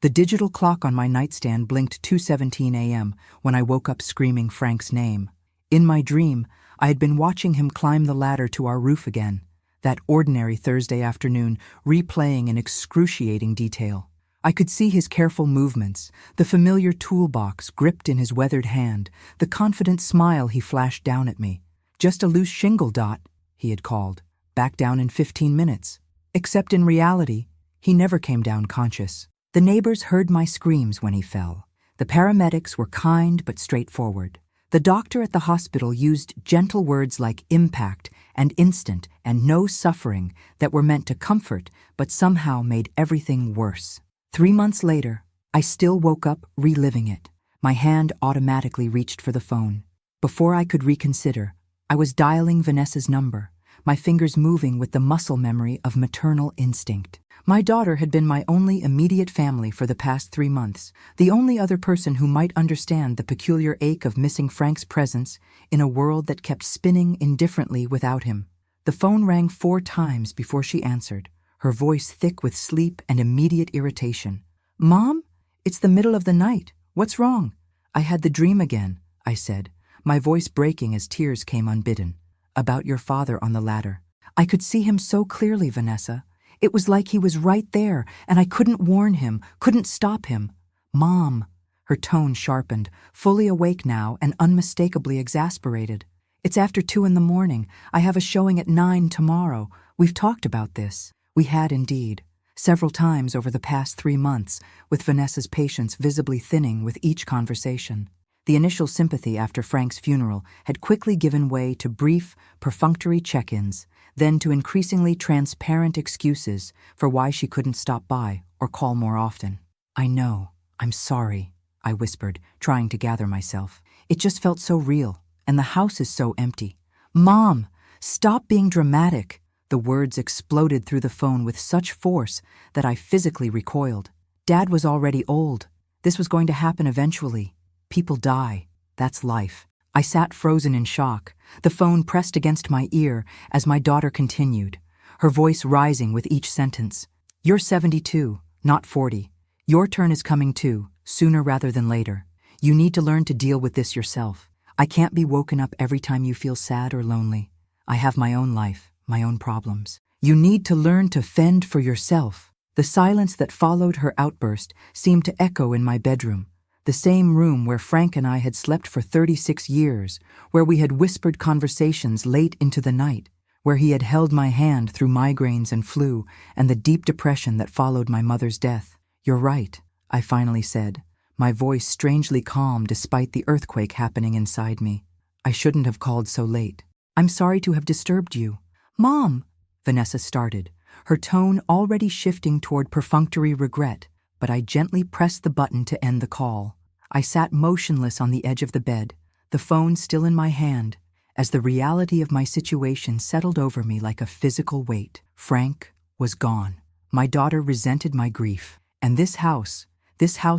The digital clock on my nightstand blinked 2:17 a.m. when I woke up screaming Frank's name. In my dream, I had been watching him climb the ladder to our roof again, that ordinary Thursday afternoon replaying in excruciating detail. I could see his careful movements, the familiar toolbox gripped in his weathered hand, the confident smile he flashed down at me. Just a loose shingle dot, he had called, back down in 15 minutes. Except in reality, he never came down conscious. The neighbors heard my screams when he fell. The paramedics were kind but straightforward. The doctor at the hospital used gentle words like impact and instant and no suffering that were meant to comfort but somehow made everything worse. 3 months later, I still woke up reliving it. My hand automatically reached for the phone. Before I could reconsider, I was dialing Vanessa's number, my fingers moving with the muscle memory of maternal instinct. My daughter had been my only immediate family for the past 3 months, the only other person who might understand the peculiar ache of missing Frank's presence in a world that kept spinning indifferently without him. The phone rang 4 times before she answered, her voice thick with sleep and immediate irritation. "Mom? It's the middle of the night. What's wrong?" "I had the dream again," I said, my voice breaking as tears came unbidden. "About your father on the ladder. I could see him so clearly, Vanessa. It was like he was right there, and I couldn't warn him, couldn't stop him." "Mom," her tone sharpened, fully awake now and unmistakably exasperated. "It's after 2 in the morning. I have a showing at 9 tomorrow. We've talked about this." We had indeed, several times over the past 3 months, with Vanessa's patience visibly thinning with each conversation. The initial sympathy after Frank's funeral had quickly given way to brief, perfunctory check-ins, then to increasingly transparent excuses for why she couldn't stop by or call more often. "I know. I'm sorry," I whispered, trying to gather myself. "It just felt so real, and the house is so empty." "Mom, stop being dramatic." The words exploded through the phone with such force that I physically recoiled. Dad was already old. This was going to happen eventually. People die. That's life. I sat frozen in shock, the phone pressed against my ear as my daughter continued, her voice rising with each sentence. "You're 72, not 40. Your turn is coming too, sooner rather than later. You need to learn to deal with this yourself. I can't be woken up every time you feel sad or lonely. I have my own life, my own problems. You need to learn to fend for yourself." The silence that followed her outburst seemed to echo in my bedroom. The same room where Frank and I had slept for 36 years, where we had whispered conversations late into the night, where he had held my hand through migraines and flu and the deep depression that followed my mother's death. "You're right," I finally said, my voice strangely calm despite the earthquake happening inside me. "I shouldn't have called so late. I'm sorry to have disturbed you." "Mom," Vanessa started, her tone already shifting toward perfunctory regret, but I gently pressed the button to end the call. I sat motionless on the edge of the bed, the phone still in my hand, as the reality of my situation settled over me like a physical weight. Frank was gone. My daughter resented my grief, and this house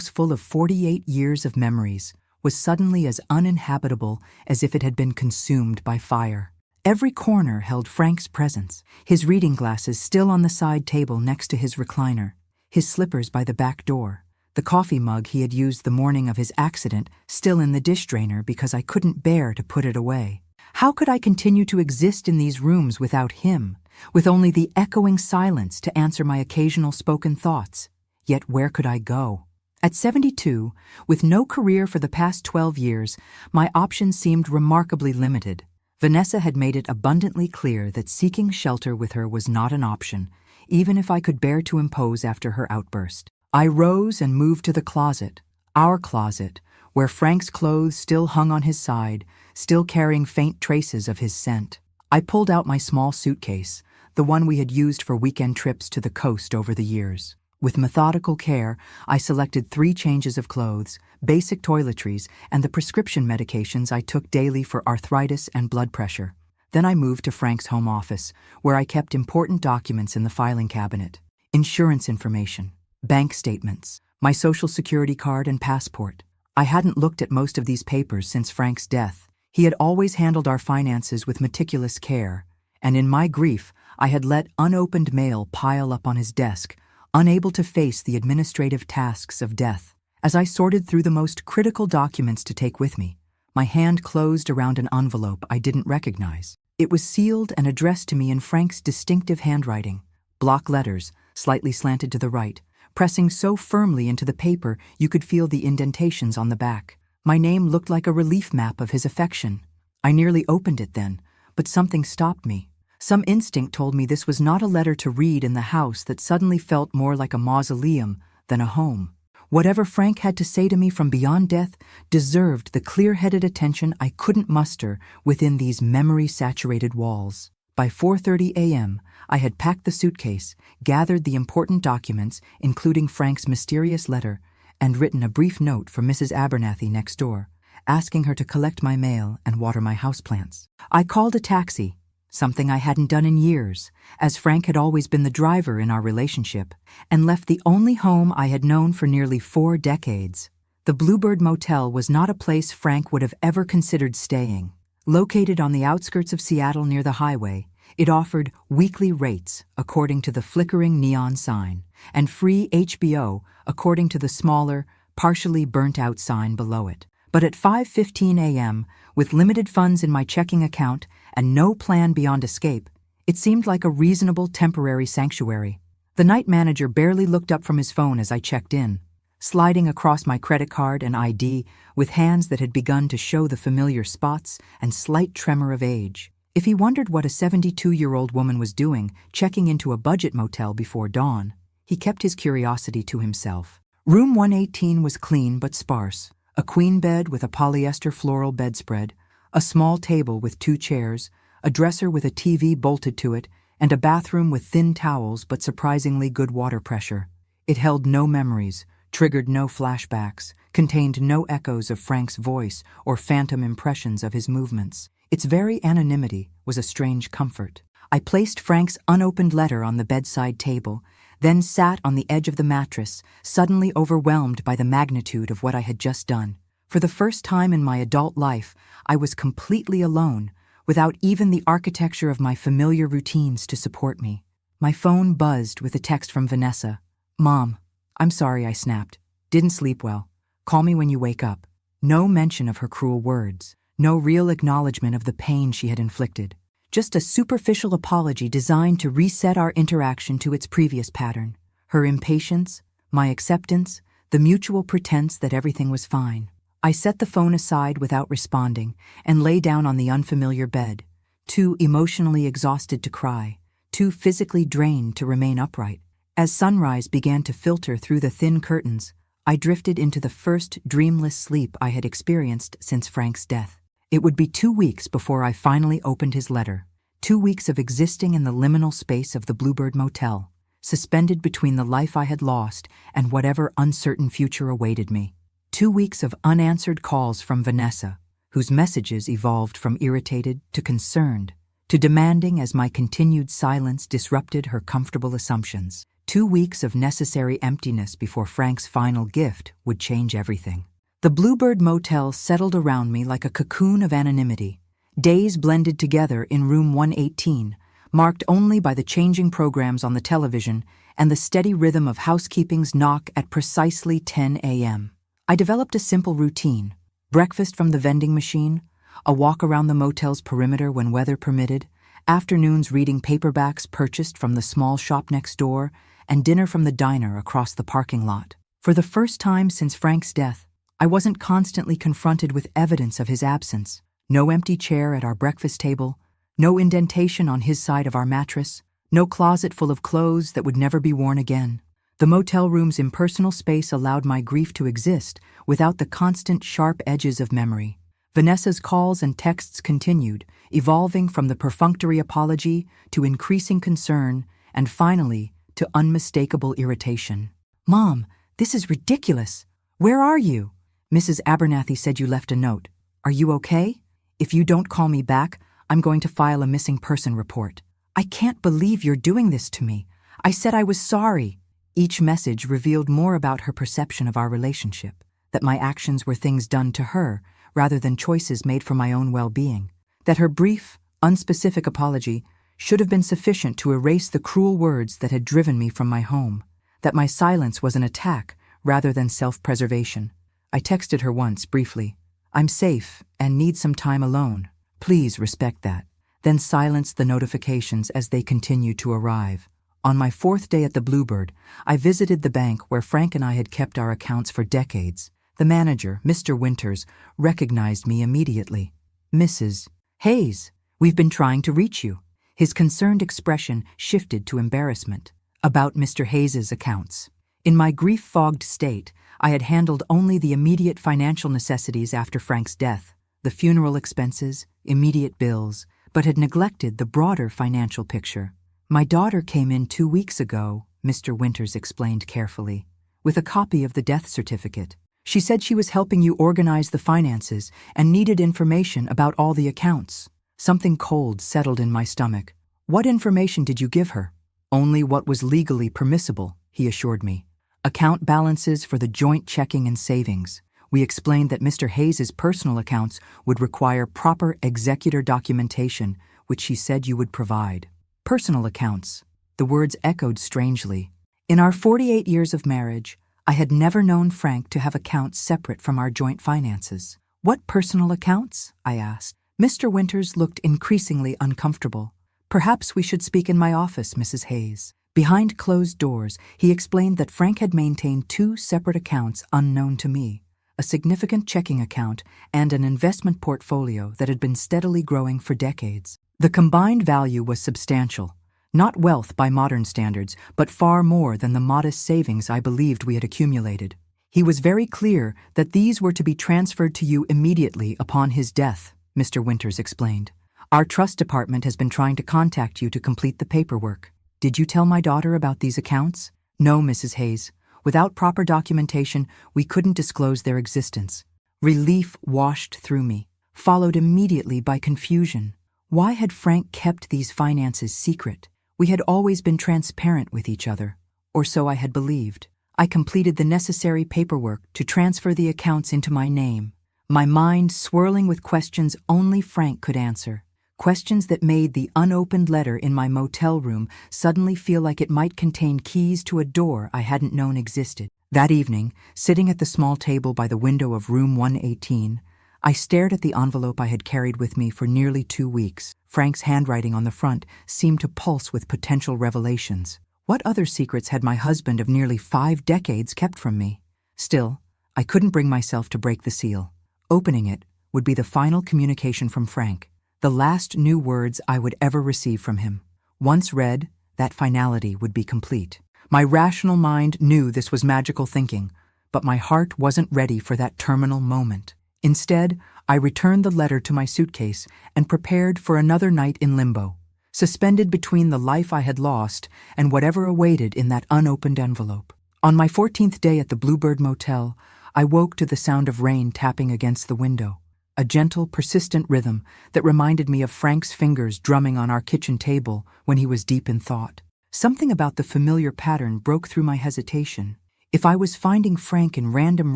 full of 48 years of memories, was suddenly as uninhabitable as if it had been consumed by fire. Every corner held Frank's presence, his reading glasses still on the side table next to his recliner, his slippers by the back door, the coffee mug he had used the morning of his accident still in the dish drainer because I couldn't bear to put it away. How could I continue to exist in these rooms without him, with only the echoing silence to answer my occasional spoken thoughts? Yet where could I go? At 72, with no career for the past 12 years, my options seemed remarkably limited. Vanessa had made it abundantly clear that seeking shelter with her was not an option, even if I could bear to impose after her outburst. I rose and moved to the closet, our closet, where Frank's clothes still hung on his side, still carrying faint traces of his scent. I pulled out my small suitcase, the one we had used for weekend trips to the coast over the years. With methodical care, I selected 3 changes of clothes, basic toiletries, and the prescription medications I took daily for arthritis and blood pressure. Then I moved to Frank's home office, where I kept important documents in the filing cabinet. Insurance information, bank statements, my social security card and passport. I hadn't looked at most of these papers since Frank's death. He had always handled our finances with meticulous care, and in my grief, I had let unopened mail pile up on his desk, unable to face the administrative tasks of death. As I sorted through the most critical documents to take with me, my hand closed around an envelope I didn't recognize. It was sealed and addressed to me in Frank's distinctive handwriting, block letters, slightly slanted to the right, pressing so firmly into the paper you could feel the indentations on the back. My name looked like a relief map of his affection. I nearly opened it then, but something stopped me. Some instinct told me this was not a letter to read in the house that suddenly felt more like a mausoleum than a home. Whatever Frank had to say to me from beyond death deserved the clear-headed attention I couldn't muster within these memory-saturated walls. By 4:30 a.m., I had packed the suitcase, gathered the important documents, including Frank's mysterious letter, and written a brief note for Mrs. Abernathy next door, asking her to collect my mail and water my houseplants. I called a taxi, something I hadn't done in years, as Frank had always been the driver in our relationship, and left the only home I had known for nearly 4 decades. The Bluebird Motel was not a place Frank would have ever considered staying. Located on the outskirts of Seattle near the highway, it offered weekly rates according to the flickering neon sign, and free HBO according to the smaller, partially burnt-out sign below it. But at 5:15 a.m., with limited funds in my checking account and no plan beyond escape, it seemed like a reasonable temporary sanctuary. The night manager barely looked up from his phone as I checked in, sliding across my credit card and ID with hands that had begun to show the familiar spots and slight tremor of age. If he wondered what a 72-year-old woman was doing checking into a budget motel before dawn, he kept his curiosity to himself. Room 118 was clean but sparse. A queen bed with a polyester floral bedspread, a small table with 2 chairs, a dresser with a TV bolted to it, and a bathroom with thin towels but surprisingly good water pressure. It held no memories, triggered no flashbacks, contained no echoes of Frank's voice or phantom impressions of his movements. Its very anonymity was a strange comfort. I placed Frank's unopened letter on the bedside table, then sat on the edge of the mattress, suddenly overwhelmed by the magnitude of what I had just done. For the first time in my adult life, I was completely alone, without even the architecture of my familiar routines to support me. My phone buzzed with a text from Vanessa. "Mom, I'm sorry," I snapped. "Didn't sleep well. Call me when you wake up." No mention of her cruel words. No real acknowledgement of the pain she had inflicted. Just a superficial apology designed to reset our interaction to its previous pattern. Her impatience, my acceptance, the mutual pretense that everything was fine. I set the phone aside without responding and lay down on the unfamiliar bed, too emotionally exhausted to cry, too physically drained to remain upright. As sunrise began to filter through the thin curtains, I drifted into the first dreamless sleep I had experienced since Frank's death. It would be 2 weeks before I finally opened his letter. 2 weeks of existing in the liminal space of the Bluebird Motel, suspended between the life I had lost and whatever uncertain future awaited me. 2 weeks of unanswered calls from Vanessa, whose messages evolved from irritated to concerned, to demanding as my continued silence disrupted her comfortable assumptions. 2 weeks of necessary emptiness before Frank's final gift would change everything. The Bluebird Motel settled around me like a cocoon of anonymity. Days blended together in room 118, marked only by the changing programs on the television and the steady rhythm of housekeeping's knock at precisely 10 a.m. I developed a simple routine: breakfast from the vending machine, a walk around the motel's perimeter when weather permitted, afternoons reading paperbacks purchased from the small shop next door, and dinner from the diner across the parking lot. For the first time since Frank's death, I wasn't constantly confronted with evidence of his absence. No empty chair at our breakfast table, no indentation on his side of our mattress, no closet full of clothes that would never be worn again. The motel room's impersonal space allowed my grief to exist without the constant sharp edges of memory. Vanessa's calls and texts continued, evolving from the perfunctory apology to increasing concern and finally to unmistakable irritation. "Mom, this is ridiculous. Where are you? Mrs. Abernathy said you left a note. Are you okay? If you don't call me back, I'm going to file a missing person report. I can't believe you're doing this to me. I said I was sorry." Each message revealed more about her perception of our relationship, that my actions were things done to her rather than choices made for my own well-being, that her brief, unspecific apology should have been sufficient to erase the cruel words that had driven me from my home, that my silence was an attack rather than self-preservation. I texted her once, briefly, "I'm safe and need some time alone. Please respect that." Then silenced the notifications as they continued to arrive. On my 4th day at the Bluebird, I visited the bank where Frank and I had kept our accounts for decades. The manager, Mr. Winters, recognized me immediately. "Mrs. Hayes, we've been trying to reach you." His concerned expression shifted to embarrassment. About Mr. Hayes's accounts. In my grief-fogged state, I had handled only the immediate financial necessities after Frank's death, the funeral expenses, immediate bills, but had neglected the broader financial picture. "My daughter came in 2 weeks ago," Mr. Winters explained carefully, "with a copy of the death certificate. She said she was helping you organize the finances and needed information about all the accounts." Something cold settled in my stomach. "What information did you give her?" "Only what was legally permissible," he assured me. "Account balances for the joint checking and savings." We explained that Mr. Hayes's personal accounts would require proper executor documentation, which she said you would provide. Personal accounts. The words echoed strangely. In our 48 years of marriage, I had never known Frank to have accounts separate from our joint finances. "What personal accounts?" I asked. Mr. Winters looked increasingly uncomfortable. "Perhaps we should speak in my office, Mrs. Hayes." Behind closed doors, he explained that Frank had maintained 2 separate accounts unknown to me, a significant checking account and an investment portfolio that had been steadily growing for decades. The combined value was substantial, not wealth by modern standards, but far more than the modest savings I believed we had accumulated. He was very clear that these were to be transferred to you immediately upon his death, Mr. Winters explained. "Our trust department has been trying to contact you to complete the paperwork. Did you tell my daughter about these accounts?" "No, Mrs. Hayes. Without proper documentation, we couldn't disclose their existence." Relief washed through me, followed immediately by confusion. Why had Frank kept these finances secret? We had always been transparent with each other, or so I had believed. I completed the necessary paperwork to transfer the accounts into my name, my mind swirling with questions only Frank could answer. Questions that made the unopened letter in my motel room suddenly feel like it might contain keys to a door I hadn't known existed. That evening, sitting at the small table by the window of room 118, I stared at the envelope I had carried with me for nearly 2 weeks. Frank's handwriting on the front seemed to pulse with potential revelations. What other secrets had my husband of nearly 5 decades kept from me? Still, I couldn't bring myself to break the seal. Opening it would be the final communication from Frank, the last new words I would ever receive from him. Once read, that finality would be complete. My rational mind knew this was magical thinking, but my heart wasn't ready for that terminal moment. Instead, I returned the letter to my suitcase and prepared for another night in limbo, suspended between the life I had lost and whatever awaited in that unopened envelope. On my 14th day at the Bluebird Motel, I woke to the sound of rain tapping against the window, a gentle, persistent rhythm that reminded me of Frank's fingers drumming on our kitchen table when he was deep in thought. Something about the familiar pattern broke through my hesitation. If I was finding Frank in random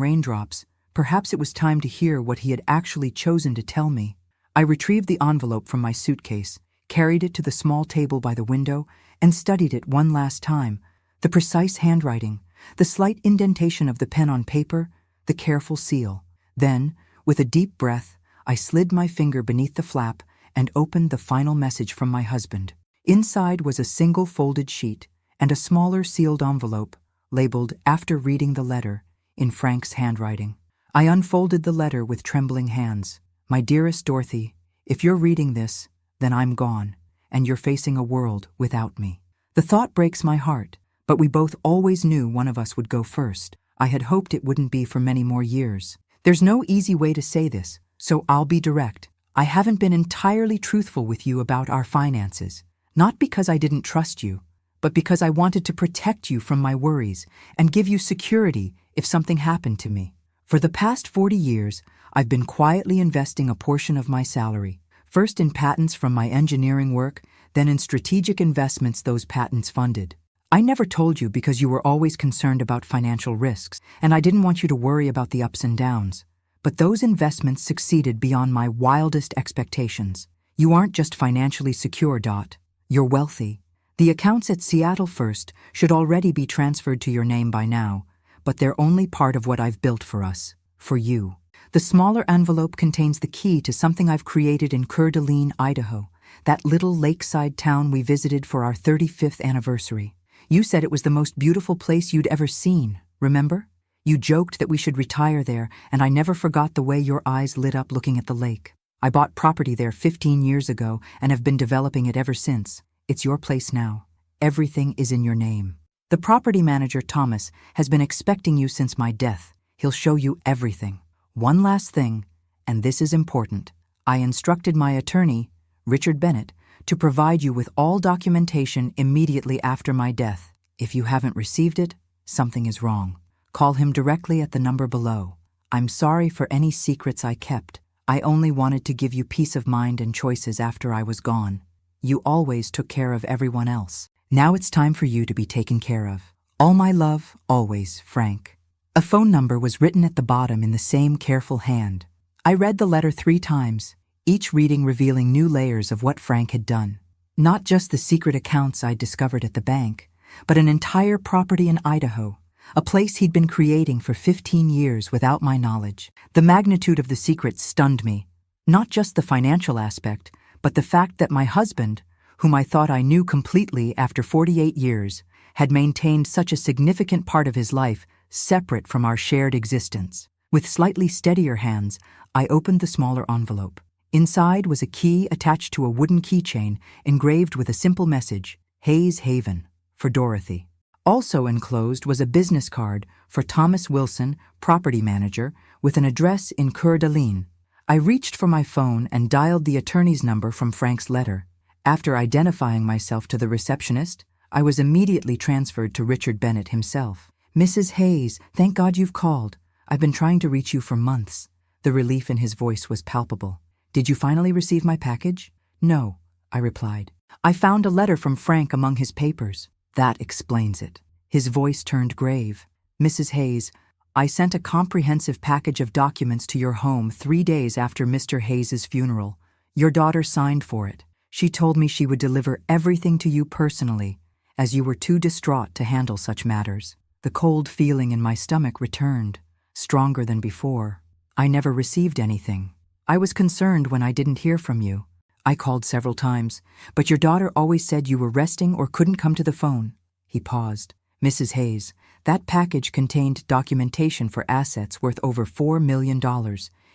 raindrops, perhaps it was time to hear what he had actually chosen to tell me. I retrieved the envelope from my suitcase, carried it to the small table by the window, and studied it one last time. The precise handwriting, the slight indentation of the pen on paper, the careful seal. Then, with a deep breath, I slid my finger beneath the flap and opened the final message from my husband. Inside was a single folded sheet and a smaller sealed envelope, labeled "After reading the letter," in Frank's handwriting. I unfolded the letter with trembling hands. "My dearest Dorothy, if you're reading this, then I'm gone, and you're facing a world without me. The thought breaks my heart, but we both always knew one of us would go first. I had hoped it wouldn't be for many more years. There's no easy way to say this, so I'll be direct. I haven't been entirely truthful with you about our finances, not because I didn't trust you, but because I wanted to protect you from my worries and give you security if something happened to me. For the past 40 years, I've been quietly investing a portion of my salary, first in patents from my engineering work, then in strategic investments those patents funded. I never told you because you were always concerned about financial risks, and I didn't want you to worry about the ups and downs. But those investments succeeded beyond my wildest expectations. You aren't just financially secure, Dot. You're wealthy. The accounts at Seattle First should already be transferred to your name by now, but they're only part of what I've built for us, for you. The smaller envelope contains the key to something I've created in Coeur d'Alene, Idaho, that little lakeside town we visited for our 35th anniversary. You said it was the most beautiful place you'd ever seen, remember? You joked that we should retire there, and I never forgot the way your eyes lit up looking at the lake. I bought property there 15 years ago and have been developing it ever since. It's your place now. Everything is in your name. The property manager, Thomas, has been expecting you since my death. He'll show you everything. One last thing, and this is important. I instructed my attorney, Richard Bennett, to provide you with all documentation immediately after my death. If you haven't received it, something is wrong. Call him directly at the number below. I'm sorry for any secrets I kept. I only wanted to give you peace of mind and choices after I was gone. You always took care of everyone else. Now it's time for you to be taken care of. All my love, always, Frank. A phone number was written at the bottom in the same careful hand. I read the letter 3 times, each reading revealing new layers of what Frank had done. Not just the secret accounts I'd discovered at the bank, but an entire property in Idaho, a place he'd been creating for 15 years without my knowledge. The magnitude of the secret stunned me. Not just the financial aspect, but the fact that my husband, whom I thought I knew completely after 48 years, had maintained such a significant part of his life separate from our shared existence. With slightly steadier hands, I opened the smaller envelope. Inside was a key attached to a wooden keychain engraved with a simple message, Hayes Haven, for Dorothy. Also enclosed was a business card for Thomas Wilson, property manager, with an address in Coeur d'Alene. I reached for my phone and dialed the attorney's number from Frank's letter. After identifying myself to the receptionist, I was immediately transferred to Richard Bennett himself. Mrs. Hayes, thank God you've called. I've been trying to reach you for months. The relief in his voice was palpable. Did you finally receive my package? No, I replied. I found a letter from Frank among his papers. That explains it. His voice turned grave. Mrs. Hayes, I sent a comprehensive package of documents to your home 3 days after Mr. Hayes's funeral. Your daughter signed for it. She told me she would deliver everything to you personally, as you were too distraught to handle such matters. The cold feeling in my stomach returned, stronger than before. I never received anything. I was concerned when I didn't hear from you. I called several times, but your daughter always said you were resting or couldn't come to the phone. He paused. Mrs. Hayes, that package contained documentation for assets worth over $4 million,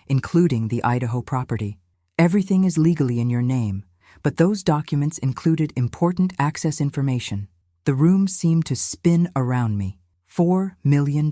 including the Idaho property. Everything is legally in your name, but those documents included important access information. The room seemed to spin around me. $4 million,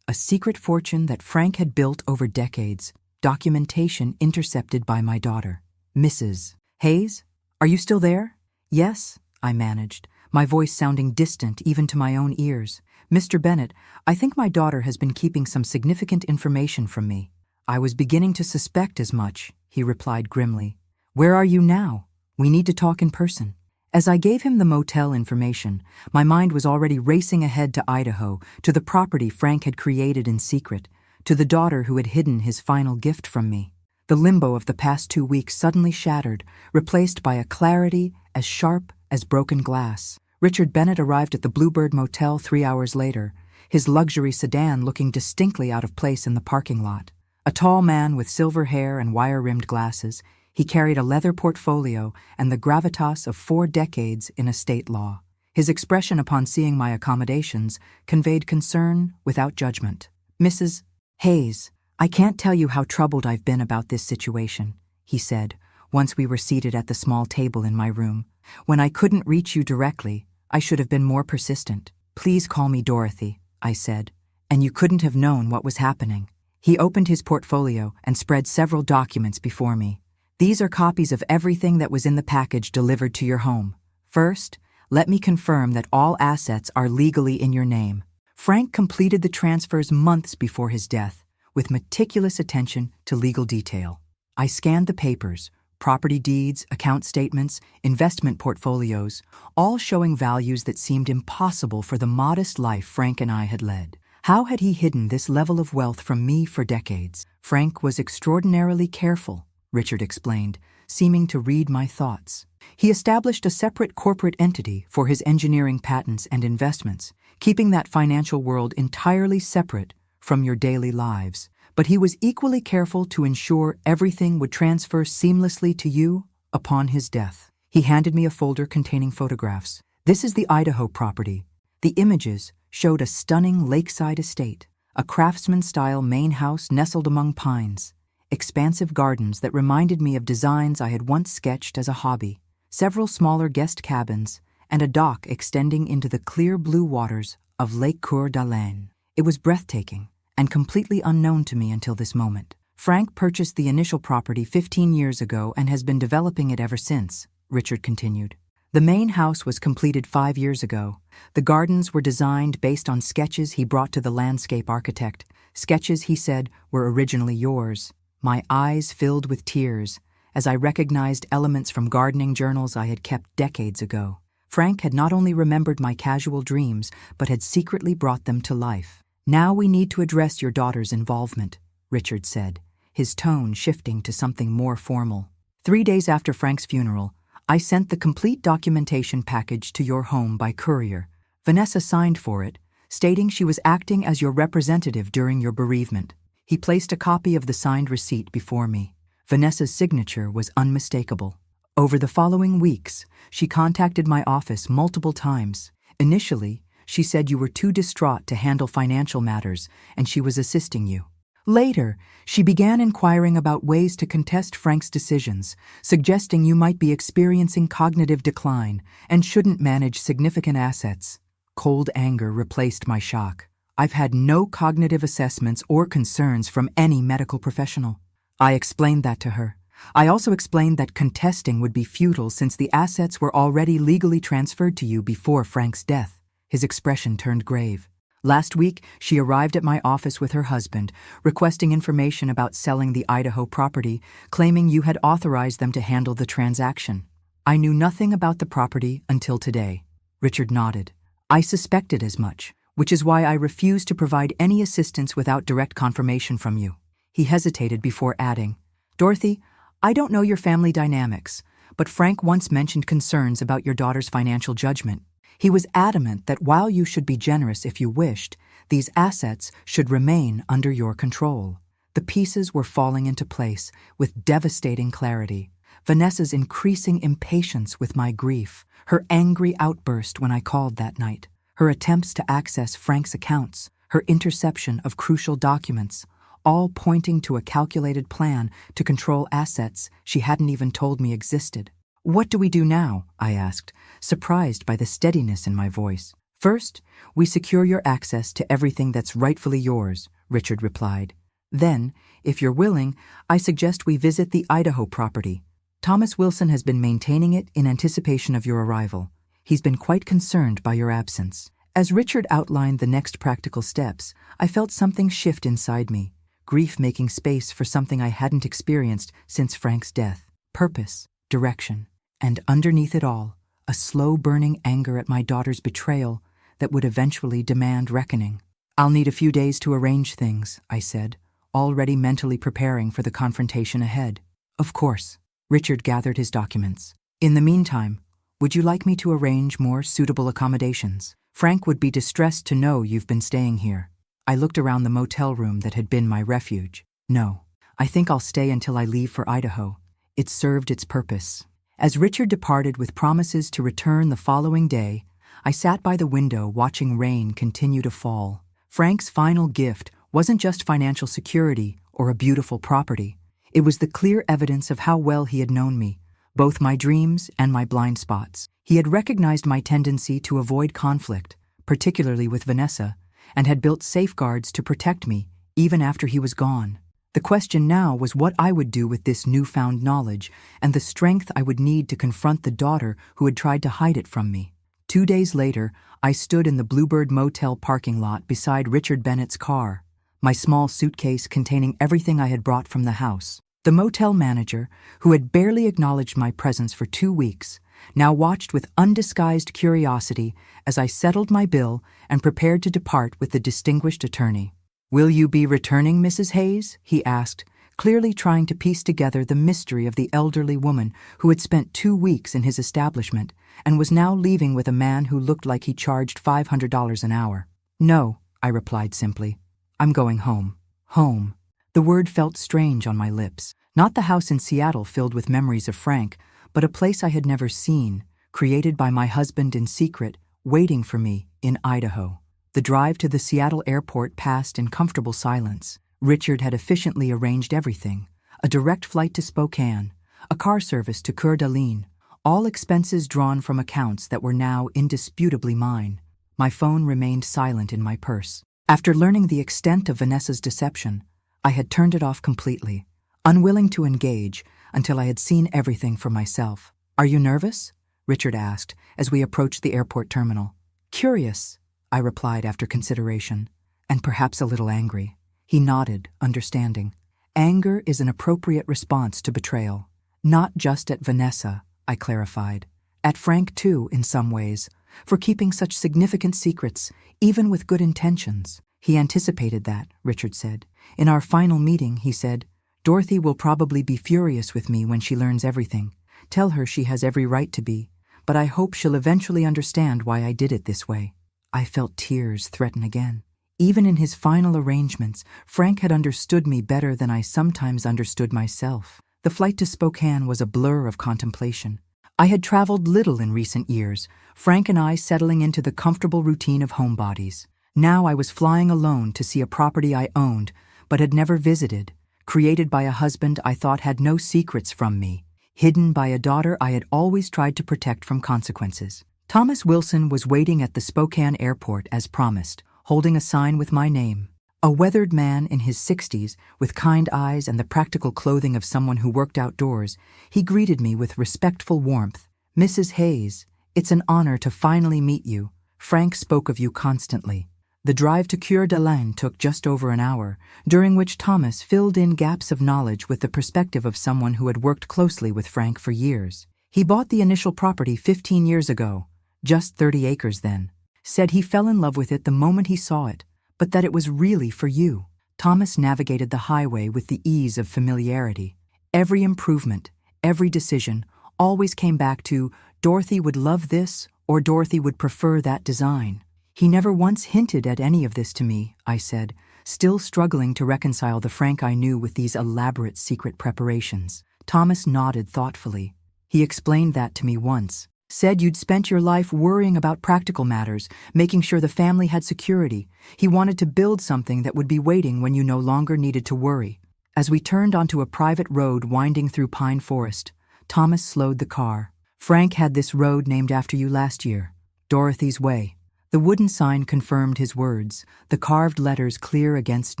a secret fortune that Frank had built over decades, documentation intercepted by my daughter. Mrs. Hayes, are you still there? Yes, I managed, my voice sounding distant even to my own ears. Mr. Bennett, I think my daughter has been keeping some significant information from me. I was beginning to suspect as much, he replied grimly. Where are you now? We need to talk in person. As I gave him the motel information, my mind was already racing ahead to Idaho, to the property Frank had created in secret, to the daughter who had hidden his final gift from me. The limbo of the past 2 weeks suddenly shattered, replaced by a clarity as sharp as broken glass. Richard Bennett arrived at the Bluebird Motel 3 hours later, his luxury sedan looking distinctly out of place in the parking lot. A tall man with silver hair and wire-rimmed glasses, he carried a leather portfolio and the gravitas of 4 decades in estate law. His expression upon seeing my accommodations conveyed concern without judgment. Mrs. Hayes, I can't tell you how troubled I've been about this situation, he said, once we were seated at the small table in my room. When I couldn't reach you directly, I should have been more persistent. Please call me Dorothy, I said, and you couldn't have known what was happening. He opened his portfolio and spread several documents before me. These are copies of everything that was in the package delivered to your home. First, let me confirm that all assets are legally in your name. Frank completed the transfers months before his death, with meticulous attention to legal detail. I scanned the papers, property deeds, account statements, investment portfolios, all showing values that seemed impossible for the modest life Frank and I had led. How had he hidden this level of wealth from me for decades? Frank was extraordinarily careful, Richard explained, seeming to read my thoughts. He established a separate corporate entity for his engineering patents and investments, keeping that financial world entirely separate from your daily lives. But he was equally careful to ensure everything would transfer seamlessly to you upon his death. He handed me a folder containing photographs. This is the Idaho property. The images showed a stunning lakeside estate, a craftsman-style main house nestled among pines, expansive gardens that reminded me of designs I had once sketched as a hobby, several smaller guest cabins, and a dock extending into the clear blue waters of Lake Coeur d'Alene. It was breathtaking and completely unknown to me until this moment. Frank purchased the initial property 15 years ago and has been developing it ever since, Richard continued. The main house was completed 5 years ago. The gardens were designed based on sketches he brought to the landscape architect, sketches he said were originally yours. My eyes filled with tears as I recognized elements from gardening journals I had kept decades ago. Frank had not only remembered my casual dreams, but had secretly brought them to life. Now we need to address your daughter's involvement, Richard said, his tone shifting to something more formal. 3 days after Frank's funeral, I sent the complete documentation package to your home by courier. Vanessa signed for it, stating she was acting as your representative during your bereavement. He placed a copy of the signed receipt before me. Vanessa's signature was unmistakable. Over the following weeks, she contacted my office multiple times. Initially, she said you were too distraught to handle financial matters and she was assisting you. Later, she began inquiring about ways to contest Frank's decisions, suggesting you might be experiencing cognitive decline and shouldn't manage significant assets. Cold anger replaced my shock. I've had no cognitive assessments or concerns from any medical professional. I explained that to her. I also explained that contesting would be futile since the assets were already legally transferred to you before Frank's death. His expression turned grave. Last week, she arrived at my office with her husband, requesting information about selling the Idaho property, claiming you had authorized them to handle the transaction. I knew nothing about the property until today. Richard nodded. I suspected as much, which is why I refused to provide any assistance without direct confirmation from you. He hesitated before adding, Dorothy, I don't know your family dynamics, but Frank once mentioned concerns about your daughter's financial judgment. He was adamant that while you should be generous if you wished, these assets should remain under your control. The pieces were falling into place with devastating clarity. Vanessa's increasing impatience with my grief, her angry outburst when I called that night, her attempts to access Frank's accounts, her interception of crucial documents, all pointing to a calculated plan to control assets she hadn't even told me existed. What do we do now? I asked, surprised by the steadiness in my voice. First, we secure your access to everything that's rightfully yours, Richard replied. Then, if you're willing, I suggest we visit the Idaho property. Thomas Wilson has been maintaining it in anticipation of your arrival. He's been quite concerned by your absence. As Richard outlined the next practical steps, I felt something shift inside me, grief making space for something I hadn't experienced since Frank's death. Purpose, direction, and underneath it all, a slow-burning anger at my daughter's betrayal that would eventually demand reckoning. I'll need a few days to arrange things, I said, already mentally preparing for the confrontation ahead. Of course. Richard gathered his documents. In the meantime, would you like me to arrange more suitable accommodations? Frank would be distressed to know you've been staying here. I looked around the motel room that had been my refuge. No, I think I'll stay until I leave for Idaho. It served its purpose. As Richard departed with promises to return the following day, I sat by the window watching rain continue to fall. Frank's final gift wasn't just financial security or a beautiful property. It was the clear evidence of how well he had known me, both my dreams and my blind spots. He had recognized my tendency to avoid conflict, particularly with Vanessa, and had built safeguards to protect me even after he was gone. The question now was what I would do with this newfound knowledge and the strength I would need to confront the daughter who had tried to hide it from me. 2 days later, I stood in the Bluebird Motel parking lot beside Richard Bennett's car, my small suitcase containing everything I had brought from the house. The motel manager, who had barely acknowledged my presence for 2 weeks, now watched with undisguised curiosity as I settled my bill and prepared to depart with the distinguished attorney. "Will you be returning, Mrs. Hayes?" he asked, clearly trying to piece together the mystery of the elderly woman who had spent 2 weeks in his establishment and was now leaving with a man who looked like he charged $500 an hour. "No," I replied simply. "I'm going home." Home. The word felt strange on my lips. Not the house in Seattle filled with memories of Frank, but a place I had never seen, created by my husband in secret, waiting for me in Idaho. The drive to the Seattle airport passed in comfortable silence. Richard had efficiently arranged everything: a direct flight to Spokane, a car service to Coeur d'Alene, all expenses drawn from accounts that were now indisputably mine. My phone remained silent in my purse. After learning the extent of Vanessa's deception, I had turned it off completely, unwilling to engage until I had seen everything for myself. "Are you nervous?" Richard asked as we approached the airport terminal. "Curious," I replied after consideration, "and perhaps a little angry." He nodded, understanding. "Anger is an appropriate response to betrayal. Not just at Vanessa," I clarified. "At Frank, too, in some ways, for keeping such significant secrets, even with good intentions." "He anticipated that," Richard said. "In our final meeting, he said, 'Dorothy will probably be furious with me when she learns everything. Tell her she has every right to be, but I hope she'll eventually understand why I did it this way.'" I felt tears threaten again. Even in his final arrangements, Frank had understood me better than I sometimes understood myself. The flight to Spokane was a blur of contemplation. I had traveled little in recent years, Frank and I settling into the comfortable routine of homebodies. Now I was flying alone to see a property I owned but had never visited, created by a husband I thought had no secrets from me, hidden by a daughter I had always tried to protect from consequences. Thomas Wilson was waiting at the Spokane airport as promised, holding a sign with my name. A weathered man in his 60s, with kind eyes and the practical clothing of someone who worked outdoors, he greeted me with respectful warmth. "Mrs. Hayes, it's an honor to finally meet you. Frank spoke of you constantly." The drive to Coeur d'Alene took just over an hour, during which Thomas filled in gaps of knowledge with the perspective of someone who had worked closely with Frank for years. He bought the initial property 15 years ago, just 30 acres then. Said he fell in love with it the moment he saw it, but that it was really for you. Thomas navigated the highway with the ease of familiarity. Every improvement, every decision, always came back to Dorothy would love this or Dorothy would prefer that design. "He never once hinted at any of this to me," I said, still struggling to reconcile the Frank I knew with these elaborate secret preparations. Thomas nodded thoughtfully. "He explained that to me once. Said you'd spent your life worrying about practical matters, making sure the family had security. He wanted to build something that would be waiting when you no longer needed to worry." As we turned onto a private road winding through pine forest, Thomas slowed the car. "Frank had this road named after you last year, Dorothy's Way." The wooden sign confirmed his words, the carved letters clear against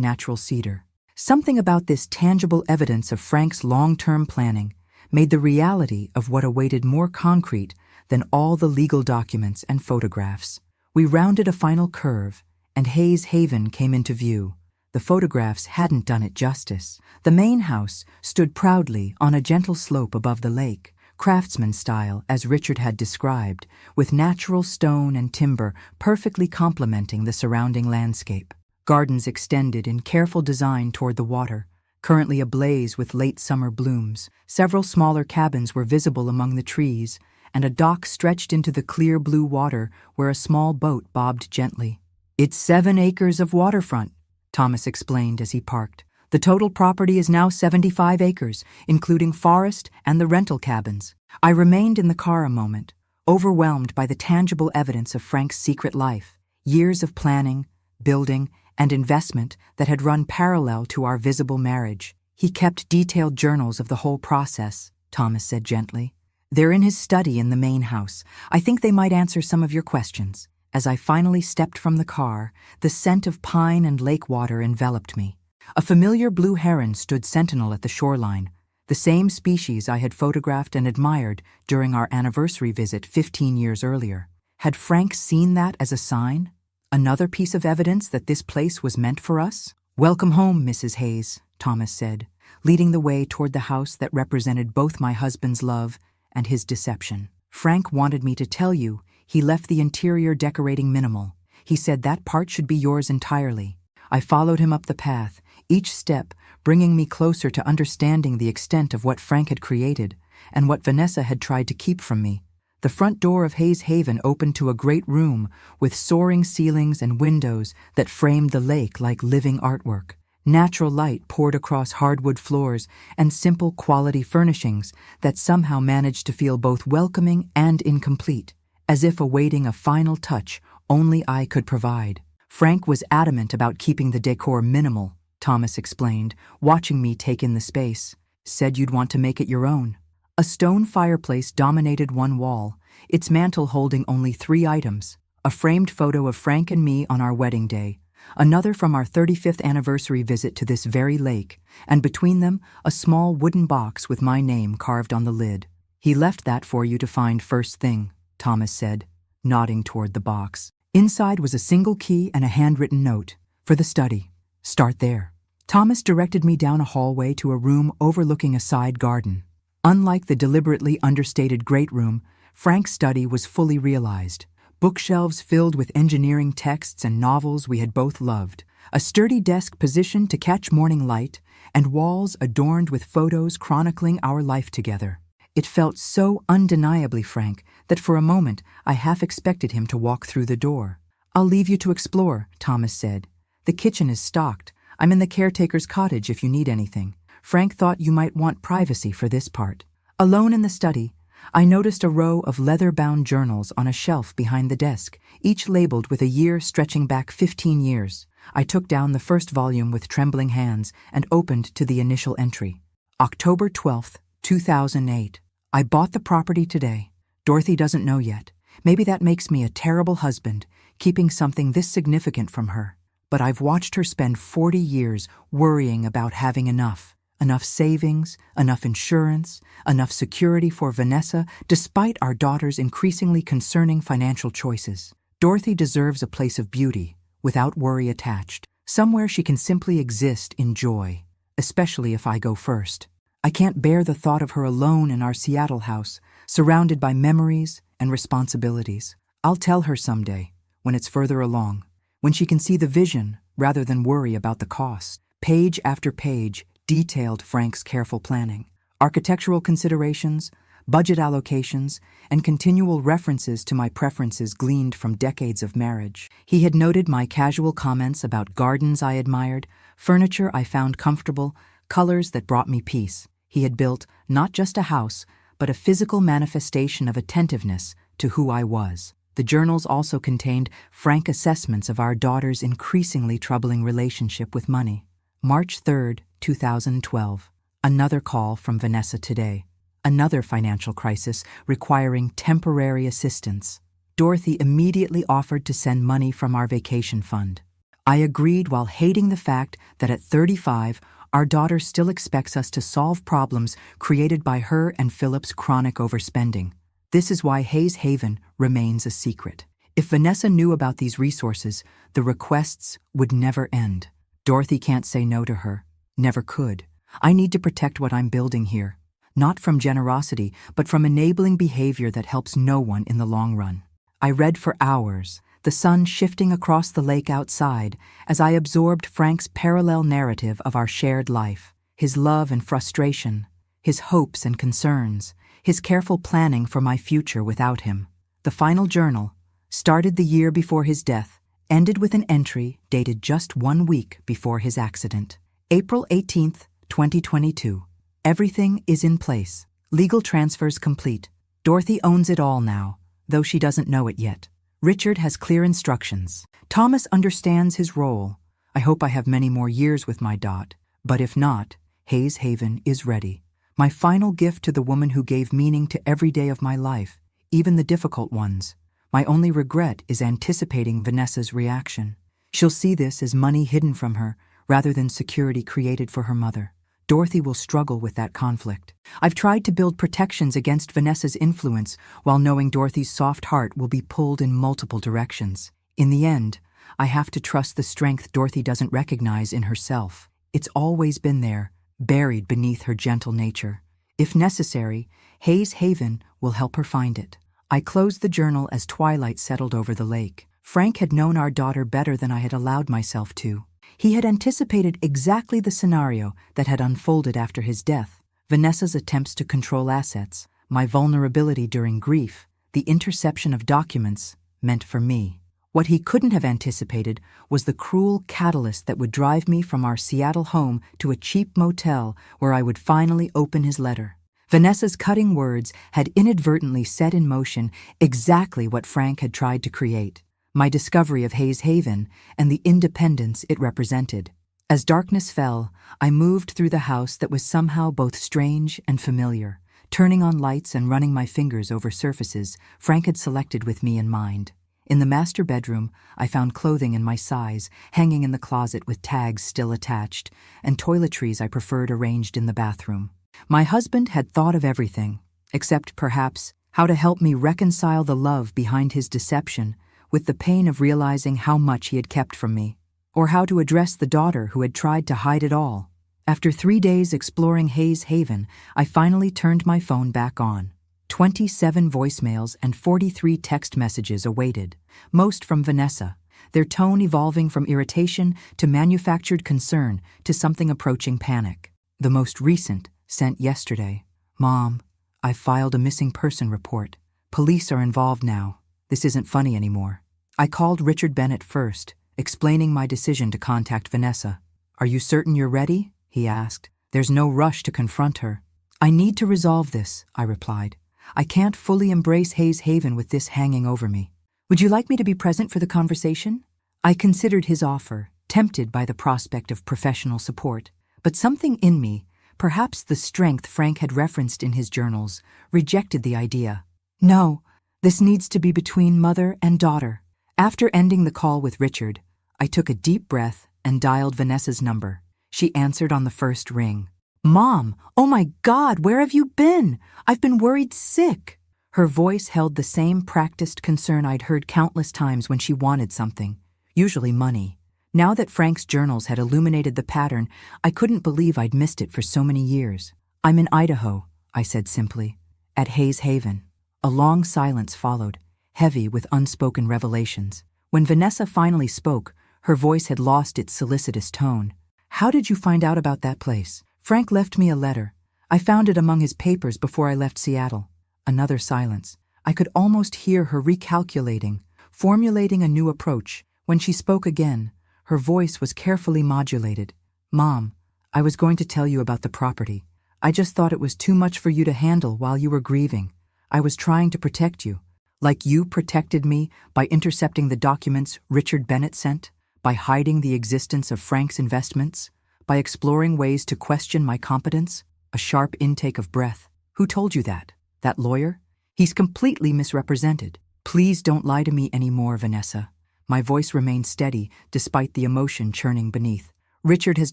natural cedar. Something about this tangible evidence of Frank's long-term planning made the reality of what awaited more concrete than all the legal documents and photographs. We rounded a final curve, and Hayes Haven came into view. The photographs hadn't done it justice. The main house stood proudly on a gentle slope above the lake, craftsman style as Richard had described, with natural stone and timber perfectly complementing the surrounding landscape. Gardens extended in careful design toward the water, currently ablaze with late summer blooms. Several smaller cabins were visible among the trees, and a dock stretched into the clear blue water where a small boat bobbed gently. "It's 7 acres of waterfront," Thomas explained as he parked. "The total property is now 75 acres, including forest and the rental cabins." I remained in the car a moment, overwhelmed by the tangible evidence of Frank's secret life, years of planning, building, and investment that had run parallel to our visible marriage. "He kept detailed journals of the whole process," Thomas said gently. "They're in his study in the main house. I think they might answer some of your questions." As I finally stepped from the car, the scent of pine and lake water enveloped me. A familiar blue heron stood sentinel at the shoreline, the same species I had photographed and admired during our anniversary visit 15 years earlier. Had Frank seen that as a sign? Another piece of evidence that this place was meant for us? "Welcome home, Mrs. Hayes," Thomas said, leading the way toward the house that represented both my husband's love and his deception. "Frank wanted me to tell you he left the interior decorating minimal. He said that part should be yours entirely." I followed him up the path, each step bringing me closer to understanding the extent of what Frank had created and what Vanessa had tried to keep from me. The front door of Hayes Haven opened to a great room with soaring ceilings and windows that framed the lake like living artwork. Natural light poured across hardwood floors and simple quality furnishings that somehow managed to feel both welcoming and incomplete, as if awaiting a final touch only I could provide. Frank was adamant about keeping the decor minimal, Thomas explained, watching me take in the space. Said you'd want to make it your own. A stone fireplace dominated one wall, its mantel holding only 3 items: a framed photo of Frank and me on our wedding day, another from our 35th anniversary visit to this very lake, and between them, a small wooden box with my name carved on the lid. He left that for you to find first thing, Thomas said, nodding toward the box. Inside was a single key and a handwritten note. For the study. Start there. Thomas directed me down a hallway to a room overlooking a side garden. Unlike the deliberately understated great room, Frank's study was fully realized. Bookshelves filled with engineering texts and novels we had both loved, a sturdy desk positioned to catch morning light, and walls adorned with photos chronicling our life together. It felt so undeniably Frank that for a moment I half expected him to walk through the door. I'll leave you to explore, Thomas said. The kitchen is stocked. I'm in the caretaker's cottage if you need anything. Frank thought you might want privacy for this part. Alone in the study, I noticed a row of leather-bound journals on a shelf behind the desk, each labeled with a year stretching back 15 years. I took down the first volume with trembling hands and opened to the initial entry. October 12th, 2008. I bought the property today. Dorothy doesn't know yet. Maybe that makes me a terrible husband, keeping something this significant from her. But I've watched her spend 40 years worrying about having enough savings, enough insurance, enough security for Vanessa, despite our daughter's increasingly concerning financial choices. Dorothy deserves a place of beauty, without worry attached, somewhere she can simply exist in joy, especially if I go first. I can't bear the thought of her alone in our Seattle house, surrounded by memories and responsibilities. I'll tell her someday, when it's further along, when she can see the vision rather than worry about the cost. Page after page detailed Frank's careful planning, architectural considerations, budget allocations, and continual references to my preferences gleaned from decades of marriage. He had noted my casual comments about gardens I admired, furniture I found comfortable, colors that brought me peace. He had built not just a house, but a physical manifestation of attentiveness to who I was. The journals also contained frank assessments of our daughter's increasingly troubling relationship with money. March 3rd, 2012. Another call from Vanessa today. Another financial crisis requiring temporary assistance. Dorothy immediately offered to send money from our vacation fund. I agreed while hating the fact that at 35, our daughter still expects us to solve problems created by her and Philip's chronic overspending. This is why Hayes Haven remains a secret. If Vanessa knew about these resources, the requests would never end. Dorothy can't say no to her. Never could. I need to protect what I'm building here. Not from generosity, but from enabling behavior that helps no one in the long run. I read for hours, the sun shifting across the lake outside as I absorbed Frank's parallel narrative of our shared life, his love and frustration, his hopes and concerns, his careful planning for my future without him. The final journal, started the year before his death, ended with an entry dated just 1 week before his accident. April 18th, 2022. Everything is in place. Legal transfers complete. Dorothy owns it all now, though she doesn't know it yet. Richard has clear instructions. Thomas understands his role. I hope I have many more years with my Dot, but if not, Hayes Haven is ready. My final gift to the woman who gave meaning to every day of my life, even the difficult ones. My only regret is anticipating Vanessa's reaction. She'll see this as money hidden from her, rather than security created for her mother. Dorothy will struggle with that conflict. I've tried to build protections against Vanessa's influence while knowing Dorothy's soft heart will be pulled in multiple directions. In the end, I have to trust the strength Dorothy doesn't recognize in herself. It's always been there, buried beneath her gentle nature. If necessary, Hayes Haven will help her find it. I closed the journal as twilight settled over the lake. Frank had known our daughter better than I had allowed myself to. He had anticipated exactly the scenario that had unfolded after his death: Vanessa's attempts to control assets, my vulnerability during grief, the interception of documents meant for me. What he couldn't have anticipated was the cruel catalyst that would drive me from our Seattle home to a cheap motel where I would finally open his letter. Vanessa's cutting words had inadvertently set in motion exactly what Frank had tried to create: my discovery of Hayes Haven and the independence it represented. As darkness fell, I moved through the house that was somehow both strange and familiar, turning on lights and running my fingers over surfaces Frank had selected with me in mind. In the master bedroom, I found clothing in my size, hanging in the closet with tags still attached, and toiletries I preferred arranged in the bathroom. My husband had thought of everything, except perhaps how to help me reconcile the love behind his deception with the pain of realizing how much he had kept from me, or how to address the daughter who had tried to hide it all. After 3 days exploring Hayes Haven, I finally turned my phone back on. 27 voicemails and 43 text messages awaited, most from Vanessa, their tone evolving from irritation to manufactured concern to something approaching panic. The most recent, sent yesterday: "Mom, I filed a missing person report. Police are involved now. This isn't funny anymore." I called Richard Bennett first, explaining my decision to contact Vanessa. "Are you certain you're ready?" he asked. "There's no rush to confront her." "I need to resolve this," I replied. "I can't fully embrace Hayes Haven with this hanging over me. Would you like me to be present for the conversation?" I considered his offer, tempted by the prospect of professional support, but something in me, perhaps the strength Frank had referenced in his journals, rejected the idea. "No, this needs to be between mother and daughter." After ending the call with Richard, I took a deep breath and dialed Vanessa's number. She answered on the first ring. "Mom, oh my God, where have you been? I've been worried sick." Her voice held the same practiced concern I'd heard countless times when she wanted something, usually money. Now that Frank's journals had illuminated the pattern, I couldn't believe I'd missed it for so many years. "I'm in Idaho," I said simply, "at Hayes Haven." A long silence followed, heavy with unspoken revelations. When Vanessa finally spoke, her voice had lost its solicitous tone. "How did you find out about that place?" "Frank left me a letter. I found it among his papers before I left Seattle." Another silence. I could almost hear her recalculating, formulating a new approach. When she spoke again, her voice was carefully modulated. "Mom, I was going to tell you about the property. I just thought it was too much for you to handle while you were grieving. I was trying to protect you, like you protected me by intercepting the documents Richard Bennett sent, by hiding the existence of Frank's investments, by exploring ways to question my competence." A sharp intake of breath. "Who told you that? That lawyer? He's completely misrepresented. Please don't lie to me anymore, Vanessa." My voice remained steady despite the emotion churning beneath. "Richard has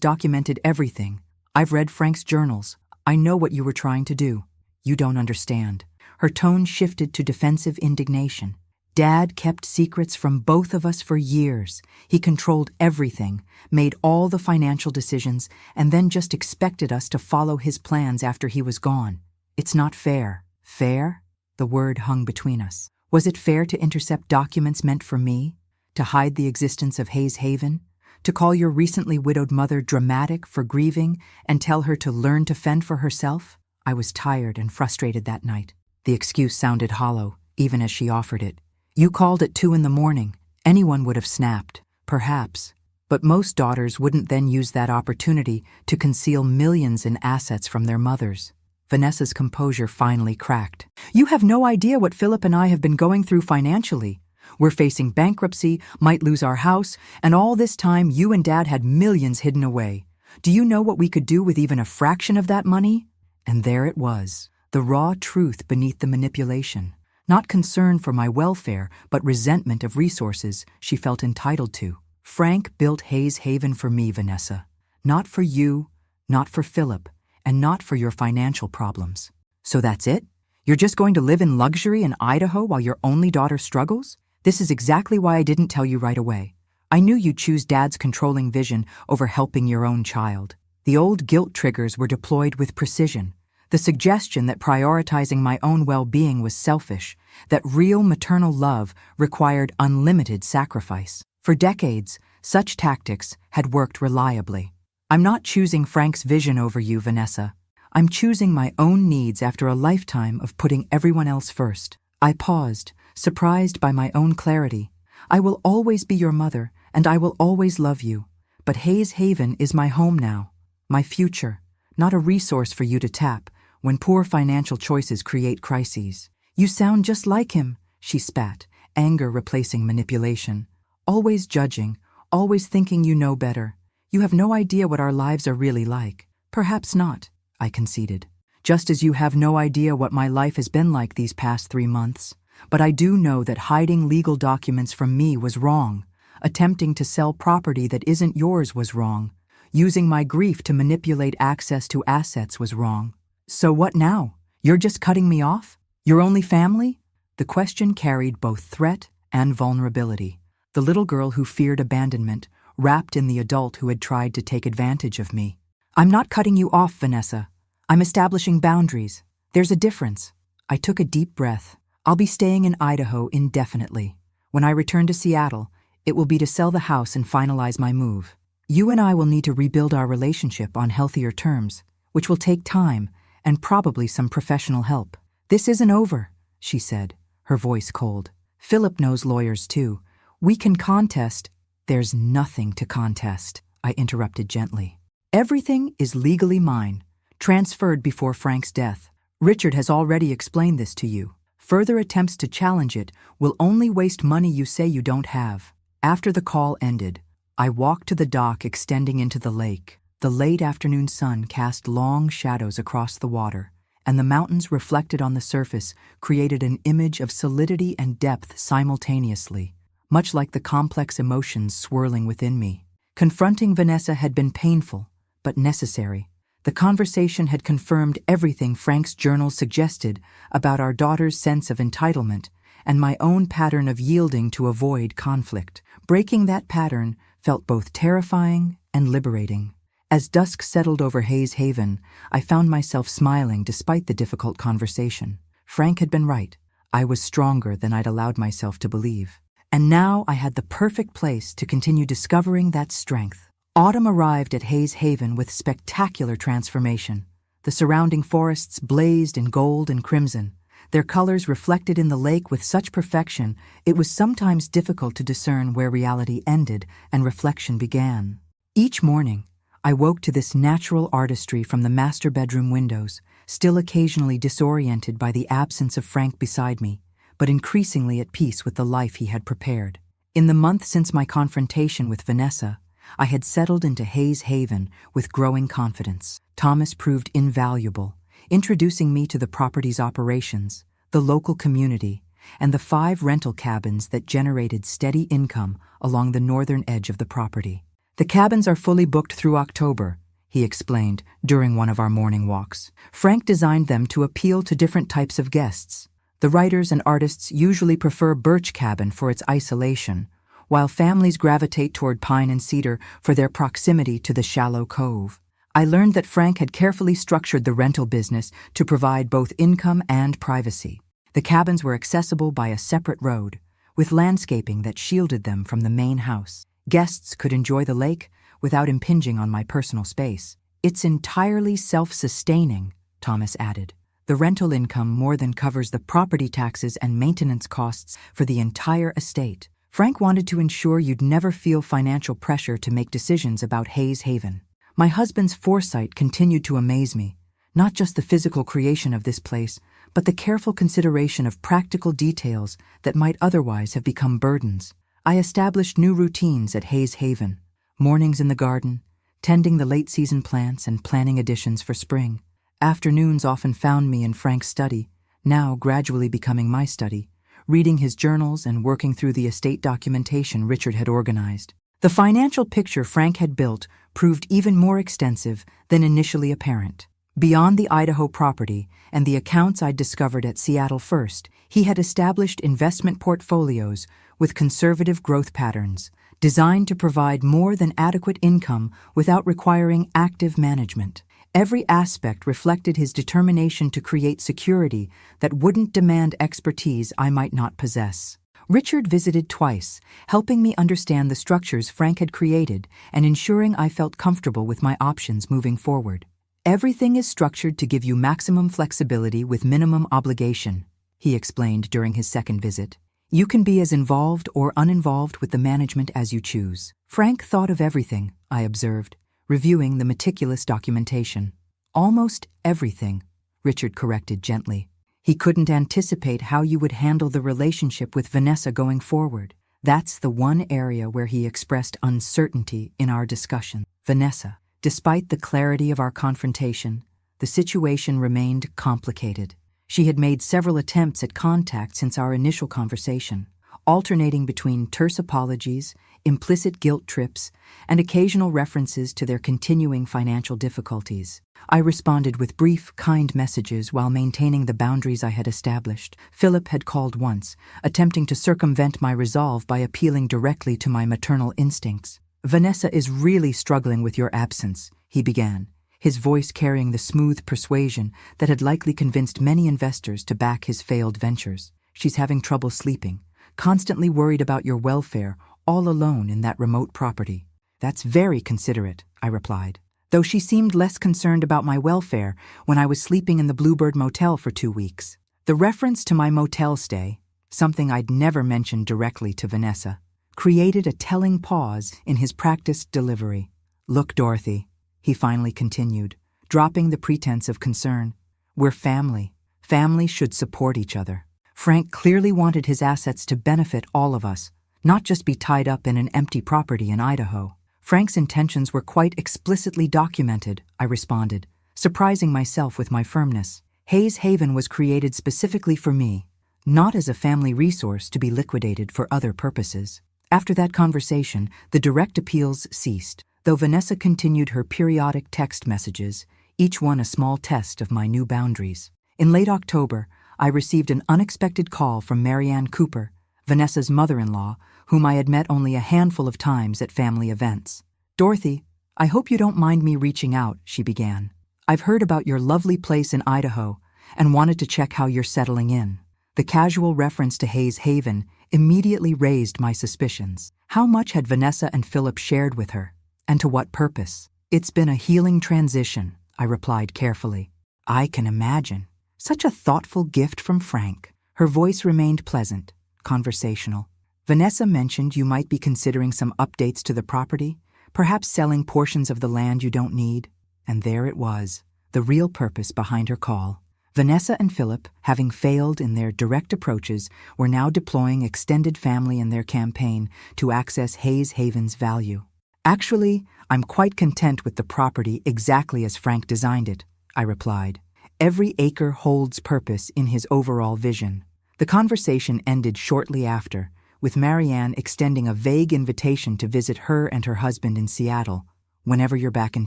documented everything. I've read Frank's journals. I know what you were trying to do. You don't understand." Her tone shifted to defensive indignation. "Dad kept secrets from both of us for years. He controlled everything, made all the financial decisions, and then just expected us to follow his plans after he was gone. It's not fair." "Fair?" The word hung between us. Was it fair to intercept documents meant for me? To hide the existence of Hayes Haven? To call your recently widowed mother dramatic for grieving and tell her to learn to fend for herself? I was tired and frustrated that night. The excuse sounded hollow, even as she offered it. "You called at 2 a.m. Anyone would have snapped, perhaps. But most daughters wouldn't then use that opportunity to conceal millions in assets from their mothers." Vanessa's composure finally cracked. "You have no idea what Philip and I have been going through financially. We're facing bankruptcy, might lose our house, and all this time you and Dad had millions hidden away. Do you know what we could do with even a fraction of that money?" And there it was, the raw truth beneath the manipulation. Not concern for my welfare, but resentment of resources she felt entitled to. "Frank built Hayes Haven for me, Vanessa. Not for you, not for Philip, and not for your financial problems. So that's it? You're just going to live in luxury in Idaho while your only daughter struggles? This is exactly why I didn't tell you right away. I knew you'd choose Dad's controlling vision over helping your own child." The old guilt triggers were deployed with precision. The suggestion that prioritizing my own well-being was selfish, that real maternal love required unlimited sacrifice. For decades, Such tactics had worked reliably. I'm not choosing Frank's vision over you, Vanessa. I'm choosing my own needs after a lifetime of putting everyone else first. I paused, surprised by my own clarity. I will always be your mother, and I will always love you. But Hayes Haven is my home now, my future, not a resource for you to tap when poor financial choices create crises. You sound just like him, she spat, anger replacing manipulation. Always judging, always thinking you know better. You have no idea what our lives are really like. Perhaps not, I conceded. Just as you have no idea what my life has been like these past 3 months. But I do know that hiding legal documents from me was wrong. Attempting to sell property that isn't yours was wrong. Using my grief to manipulate access to assets was wrong. So what now? You're just cutting me off? Your only family? The question carried both threat and vulnerability. The little girl who feared abandonment, wrapped in the adult who had tried to take advantage of me. I'm not cutting you off, Vanessa. I'm establishing boundaries. There's a difference. I took a deep breath. I'll be staying in Idaho indefinitely. When I return to Seattle, it will be to sell the house and finalize my move. You and I will need to rebuild our relationship on healthier terms, which will take time and probably some professional help. This isn't over, she said, her voice cold. Philip knows lawyers too. We can contest. There's nothing to contest, I interrupted gently. Everything is legally mine, transferred before Frank's death. Richard has already explained this to you. Further attempts to challenge it will only waste money you say you don't have. After the call ended, I walked to the dock extending into the lake. The late afternoon sun cast long shadows across the water, and the mountains reflected on the surface created an image of solidity and depth simultaneously, much like the complex emotions swirling within me. Confronting Vanessa had been painful, but necessary. The conversation had confirmed everything Frank's journal suggested about our daughter's sense of entitlement and my own pattern of yielding to avoid conflict. Breaking that pattern felt both terrifying and liberating. As dusk settled over Hayes Haven, I found myself smiling despite the difficult conversation. Frank had been right. I was stronger than I'd allowed myself to believe. And now I had the perfect place to continue discovering that strength. Autumn arrived at Hayes Haven with spectacular transformation. The surrounding forests blazed in gold and crimson, their colors reflected in the lake with such perfection it was sometimes difficult to discern where reality ended and reflection began. Each morning, I woke to this natural artistry from the master bedroom windows, still occasionally disoriented by the absence of Frank beside me, but increasingly at peace with the life he had prepared. In the month since my confrontation with Vanessa, I had settled into Hayes Haven with growing confidence. Thomas proved invaluable, introducing me to the property's operations, the local community, and the 5 rental cabins that generated steady income along the northern edge of the property. The cabins are fully booked through October, he explained during one of our morning walks. Frank designed them to appeal to different types of guests. The writers and artists usually prefer Birch Cabin for its isolation, while families gravitate toward Pine and Cedar for their proximity to the shallow cove. I learned that Frank had carefully structured the rental business to provide both income and privacy. The cabins were accessible by a separate road, with landscaping that shielded them from the main house. Guests could enjoy the lake without impinging on my personal space. It's entirely self-sustaining, Thomas added. The rental income more than covers the property taxes and maintenance costs for the entire estate. Frank wanted to ensure you'd never feel financial pressure to make decisions about Hayes Haven. My husband's foresight continued to amaze me, not just the physical creation of this place, but the careful consideration of practical details that might otherwise have become burdens. I established new routines at Hayes Haven, mornings in the garden, tending the late-season plants and planning additions for spring. Afternoons often found me in Frank's study, now gradually becoming my study, reading his journals and working through the estate documentation Richard had organized. The financial picture Frank had built proved even more extensive than initially apparent. Beyond the Idaho property and the accounts I'd discovered at Seattle First, he had established investment portfolios with conservative growth patterns, designed to provide more than adequate income without requiring active management. Every aspect reflected his determination to create security that wouldn't demand expertise I might not possess. Richard visited twice, helping me understand the structures Frank had created and ensuring I felt comfortable with my options moving forward. Everything is structured to give you maximum flexibility with minimum obligation, he explained during his second visit. You can be as involved or uninvolved with the management as you choose. Frank thought of everything, I observed, reviewing the meticulous documentation. Almost everything, Richard corrected gently. He couldn't anticipate how you would handle the relationship with Vanessa going forward. That's the one area where he expressed uncertainty in our discussion. Vanessa. Despite the clarity of our confrontation, the situation remained complicated. She had made several attempts at contact since our initial conversation, alternating between terse apologies, implicit guilt trips, and occasional references to their continuing financial difficulties. I responded with brief, kind messages while maintaining the boundaries I had established. Philip had called once, attempting to circumvent my resolve by appealing directly to my maternal instincts. "Vanessa is really struggling with your absence," he began, his voice carrying the smooth persuasion that had likely convinced many investors to back his failed ventures. "She's having trouble sleeping, constantly worried about your welfare, all alone in that remote property." "That's very considerate," I replied, though she seemed less concerned about my welfare when I was sleeping in the Bluebird Motel for 2 weeks. The reference to my motel stay, something I'd never mentioned directly to Vanessa, created a telling pause in his practiced delivery. "Look, Dorothy," he finally continued, dropping the pretense of concern. "We're family. Family should support each other. Frank clearly wanted his assets to benefit all of us, not just be tied up in an empty property in Idaho." "Frank's intentions were quite explicitly documented," I responded, surprising myself with my firmness. "Hayes Haven was created specifically for me, not as a family resource to be liquidated for other purposes." After that conversation, the direct appeals ceased, though Vanessa continued her periodic text messages, each one a small test of my new boundaries. In late October, I received an unexpected call from Marianne Cooper, Vanessa's mother-in-law, whom I had met only a handful of times at family events. "Dorothy, I hope you don't mind me reaching out," she began. "I've heard about your lovely place in Idaho and wanted to check how you're settling in." The casual reference to Hayes Haven immediately raised my suspicions. How much had Vanessa and Philip shared with her, and to what purpose? "It's been a healing transition," I replied carefully. "I can imagine. Such a thoughtful gift from Frank." Her voice remained pleasant, conversational. "Vanessa mentioned you might be considering some updates to the property, perhaps selling portions of the land you don't need." And there it was, the real purpose behind her call. Vanessa and Philip, having failed in their direct approaches, were now deploying extended family in their campaign to access Hayes Haven's value. "Actually, I'm quite content with the property exactly as Frank designed it," I replied. "Every acre holds purpose in his overall vision." The conversation ended shortly after, with Marianne extending a vague invitation to visit her and her husband in Seattle, whenever you're back in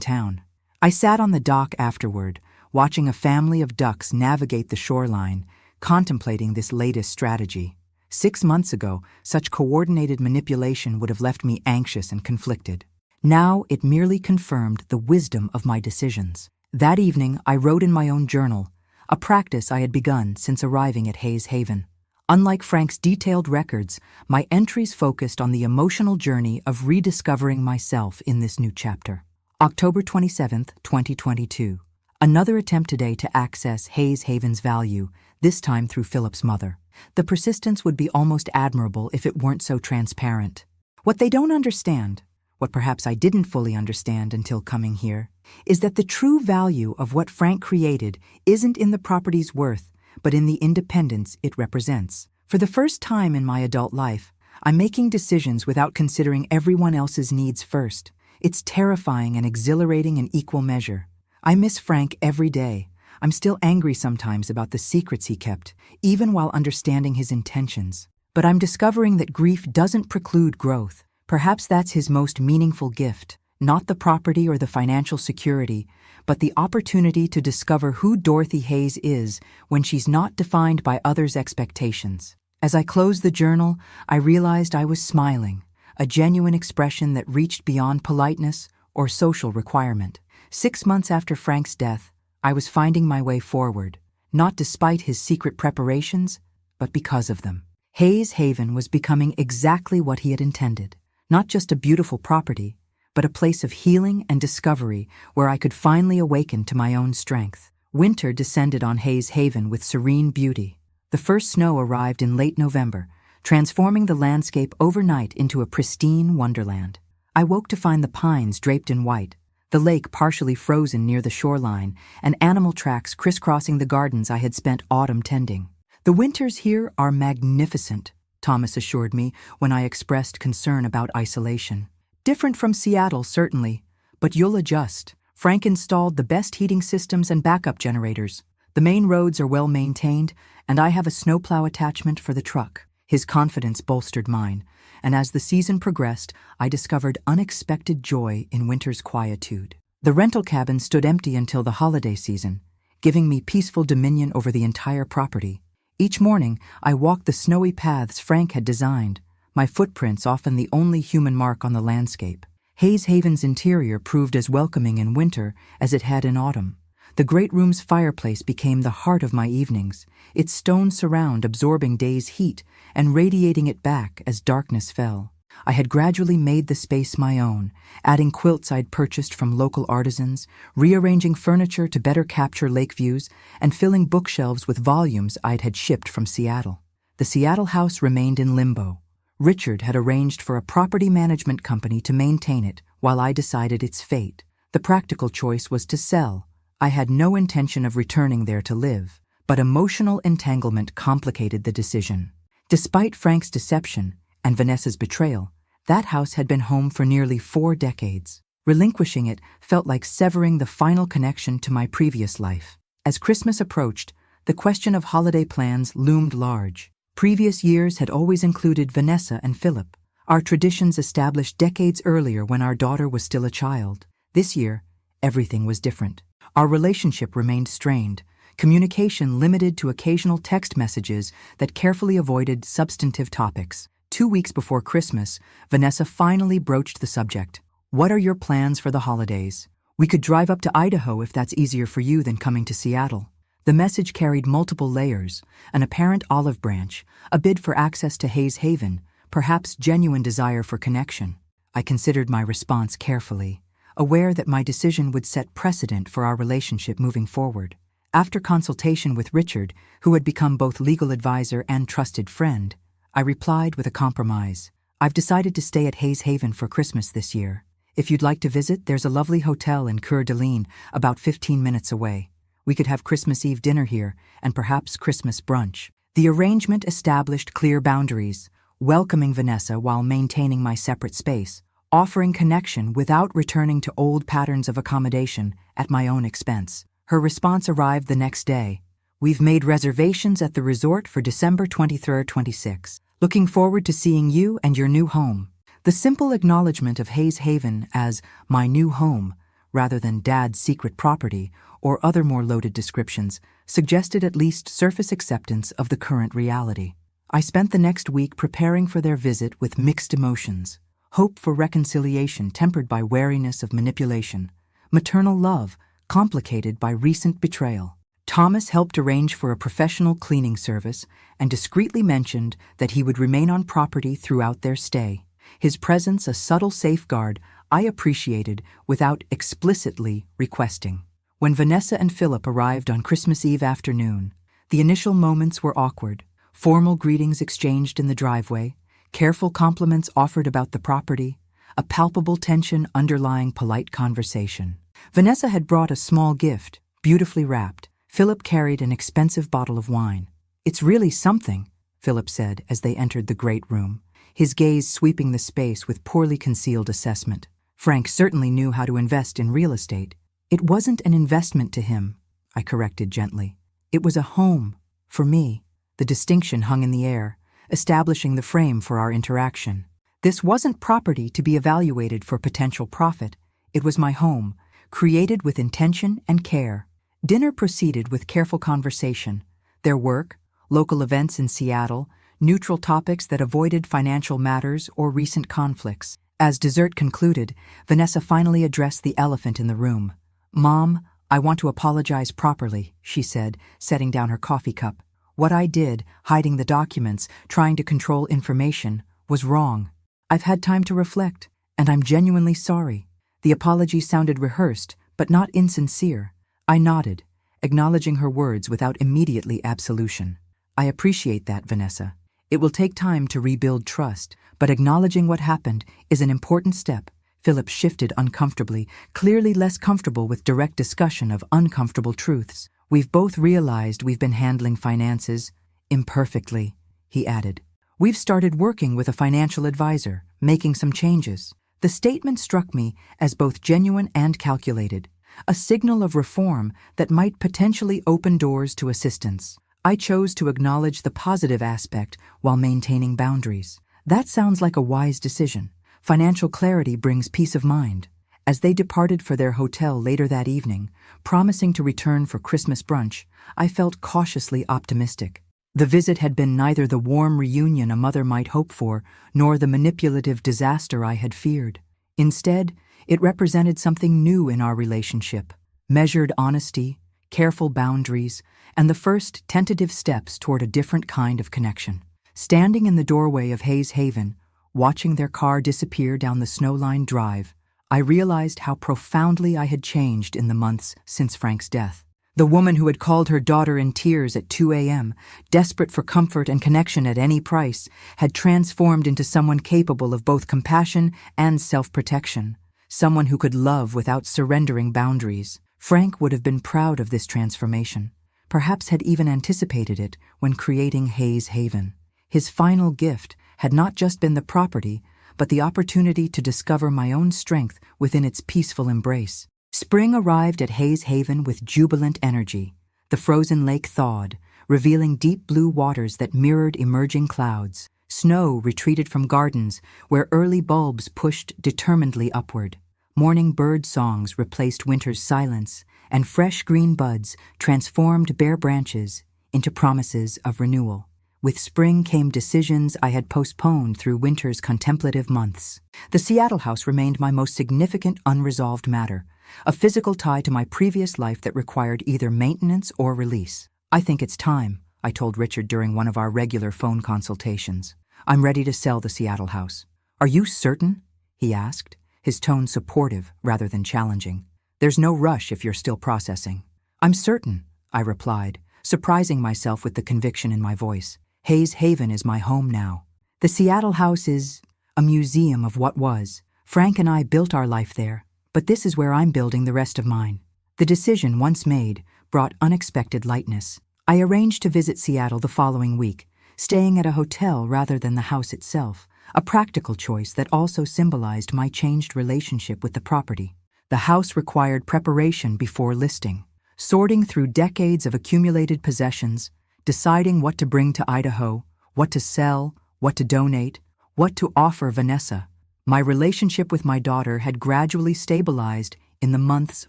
town. I sat on the dock afterward, watching a family of ducks navigate the shoreline, contemplating this latest strategy. 6 months ago, such coordinated manipulation would have left me anxious and conflicted. Now it merely confirmed the wisdom of my decisions. That evening, I wrote in my own journal, a practice I had begun since arriving at Hayes Haven. Unlike Frank's detailed records, my entries focused on the emotional journey of rediscovering myself in this new chapter. October 27, 2022. Another attempt today to access Hayes Haven's value, this time through Philip's mother. The persistence would be almost admirable if it weren't so transparent. What they don't understand, what perhaps I didn't fully understand until coming here, is that the true value of what Frank created isn't in the property's worth, but in the independence it represents. For the first time in my adult life, I'm making decisions without considering everyone else's needs first. It's terrifying and exhilarating in equal measure. I miss Frank every day. I'm still angry sometimes about the secrets he kept, even while understanding his intentions. But I'm discovering that grief doesn't preclude growth. Perhaps that's his most meaningful gift, not the property or the financial security, but the opportunity to discover who Dorothy Hayes is when she's not defined by others' expectations. As I closed the journal, I realized I was smiling, a genuine expression that reached beyond politeness or social requirement. 6 months after Frank's death, I was finding my way forward, not despite his secret preparations, but because of them. Hayes Haven was becoming exactly what he had intended. Not just a beautiful property, but a place of healing and discovery where I could finally awaken to my own strength. Winter descended on Hayes Haven with serene beauty. The first snow arrived in late November, transforming the landscape overnight into a pristine wonderland. I woke to find the pines draped in white, the lake partially frozen near the shoreline, and animal tracks crisscrossing the gardens I had spent autumn tending. "The winters here are magnificent," Thomas assured me when I expressed concern about isolation. "Different from Seattle, certainly, but you'll adjust. Frank installed the best heating systems and backup generators. The main roads are well maintained, and I have a snowplow attachment for the truck." His confidence bolstered mine, and as the season progressed, I discovered unexpected joy in winter's quietude. The rental cabin stood empty until the holiday season, giving me peaceful dominion over the entire property. Each morning, I walked the snowy paths Frank had designed, my footprints often the only human mark on the landscape. Hayes Haven's interior proved as welcoming in winter as it had in autumn. The great room's fireplace became the heart of my evenings, its stone surround absorbing day's heat and radiating it back as darkness fell. I had gradually made the space my own, adding quilts I'd purchased from local artisans, rearranging furniture to better capture lake views, and filling bookshelves with volumes I'd had shipped from Seattle. The Seattle house remained in limbo. Richard had arranged for a property management company to maintain it while I decided its fate. The practical choice was to sell. I had no intention of returning there to live, but emotional entanglement complicated the decision. Despite Frank's deception and Vanessa's betrayal, that house had been home for nearly 4 decades. Relinquishing it felt like severing the final connection to my previous life. As Christmas approached, the question of holiday plans loomed large. Previous years had always included Vanessa and Philip, our traditions established decades earlier when our daughter was still a child. This year, everything was different. Our relationship remained strained, communication limited to occasional text messages that carefully avoided substantive topics. 2 weeks before Christmas, Vanessa finally broached the subject. "What are your plans for the holidays? We could drive up to Idaho if that's easier for you than coming to Seattle." The message carried multiple layers: an apparent olive branch, a bid for access to Hayes Haven, perhaps genuine desire for connection. I considered my response carefully, aware that my decision would set precedent for our relationship moving forward. After consultation with Richard, who had become both legal advisor and trusted friend, I replied with a compromise. "I've decided to stay at Hayes Haven for Christmas this year. If you'd like to visit, there's a lovely hotel in Coeur d'Alene, about 15 minutes away. We could have Christmas Eve dinner here, and perhaps Christmas brunch." The arrangement established clear boundaries, welcoming Vanessa while maintaining my separate space, offering connection without returning to old patterns of accommodation at my own expense. Her response arrived the next day. "We've made reservations at the resort for December 23rd, 26. Looking forward to seeing you and your new home." The simple acknowledgement of Hayes Haven as my new home, rather than Dad's secret property or other more loaded descriptions, suggested at least surface acceptance of the current reality. I spent the next week preparing for their visit with mixed emotions. Hope for reconciliation tempered by wariness of manipulation. Maternal love complicated by recent betrayal. Thomas helped arrange for a professional cleaning service and discreetly mentioned that he would remain on property throughout their stay. His presence a subtle safeguard I appreciated without explicitly requesting. When Vanessa and Philip arrived on Christmas Eve afternoon, the initial moments were awkward. Formal greetings exchanged in the driveway, careful compliments offered about the property, a palpable tension underlying polite conversation. Vanessa had brought a small gift, beautifully wrapped. Philip carried an expensive bottle of wine. "It's really something," Philip said as they entered the great room, his gaze sweeping the space with poorly concealed assessment. Frank certainly knew how to invest in real estate. "It wasn't an investment to him," I corrected gently. "It was a home, for me." The distinction hung in the air, establishing the frame for our interaction. This wasn't property to be evaluated for potential profit. It was my home, created with intention and care. Dinner proceeded with careful conversation. Their work, local events in Seattle, neutral topics that avoided financial matters or recent conflicts. As dessert concluded, Vanessa finally addressed the elephant in the room. "Mom, I want to apologize properly," she said, setting down her coffee cup. What I did, hiding the documents, trying to control information, was wrong. I've had time to reflect, and I'm genuinely sorry. The apology sounded rehearsed, but not insincere. I nodded, acknowledging her words without immediately absolution. I appreciate that, Vanessa. It will take time to rebuild trust, but acknowledging what happened is an important step. Philip shifted uncomfortably, clearly less comfortable with direct discussion of uncomfortable truths. We've both realized we've been handling finances imperfectly, he added. We've started working with a financial advisor, making some changes. The statement struck me as both genuine and calculated, a signal of reform that might potentially open doors to assistance. I chose to acknowledge the positive aspect while maintaining boundaries. That sounds like a wise decision. Financial clarity brings peace of mind. As they departed for their hotel later that evening, promising to return for Christmas brunch, I felt cautiously optimistic. The visit had been neither the warm reunion a mother might hope for, nor the manipulative disaster I had feared. Instead, it represented something new in our relationship: measured honesty, careful boundaries, and the first tentative steps toward a different kind of connection. Standing in the doorway of Hayes Haven, watching their car disappear down the snow-lined drive, I realized how profoundly I had changed in the months since Frank's death. The woman who had called her daughter in tears at 2 a.m., desperate for comfort and connection at any price, had transformed into someone capable of both compassion and self-protection, someone who could love without surrendering boundaries. Frank would have been proud of this transformation, perhaps had even anticipated it when creating Hayes Haven. His final gift had not just been the property, but the opportunity to discover my own strength within its peaceful embrace. Spring arrived at Hayes Haven with jubilant energy. The frozen lake thawed, revealing deep blue waters that mirrored emerging clouds. Snow retreated from gardens where early bulbs pushed determinedly upward. Morning bird songs replaced winter's silence, and fresh green buds transformed bare branches into promises of renewal. With spring came decisions I had postponed through winter's contemplative months. The Seattle house remained my most significant unresolved matter, a physical tie to my previous life that required either maintenance or release. I think it's time, I told Richard during one of our regular phone consultations. I'm ready to sell the Seattle house. Are you certain? He asked, his tone supportive rather than challenging. There's no rush if you're still processing. I'm certain, I replied, surprising myself with the conviction in my voice. Hayes Haven is my home now. The Seattle house is a museum of what was. Frank and I built our life there, but this is where I'm building the rest of mine. The decision, once made, brought unexpected lightness. I arranged to visit Seattle the following week, staying at a hotel rather than the house itself, a practical choice that also symbolized my changed relationship with the property. The house required preparation before listing, sorting through decades of accumulated possessions, deciding what to bring to Idaho, what to sell, what to donate, what to offer Vanessa. My relationship with my daughter had gradually stabilized in the months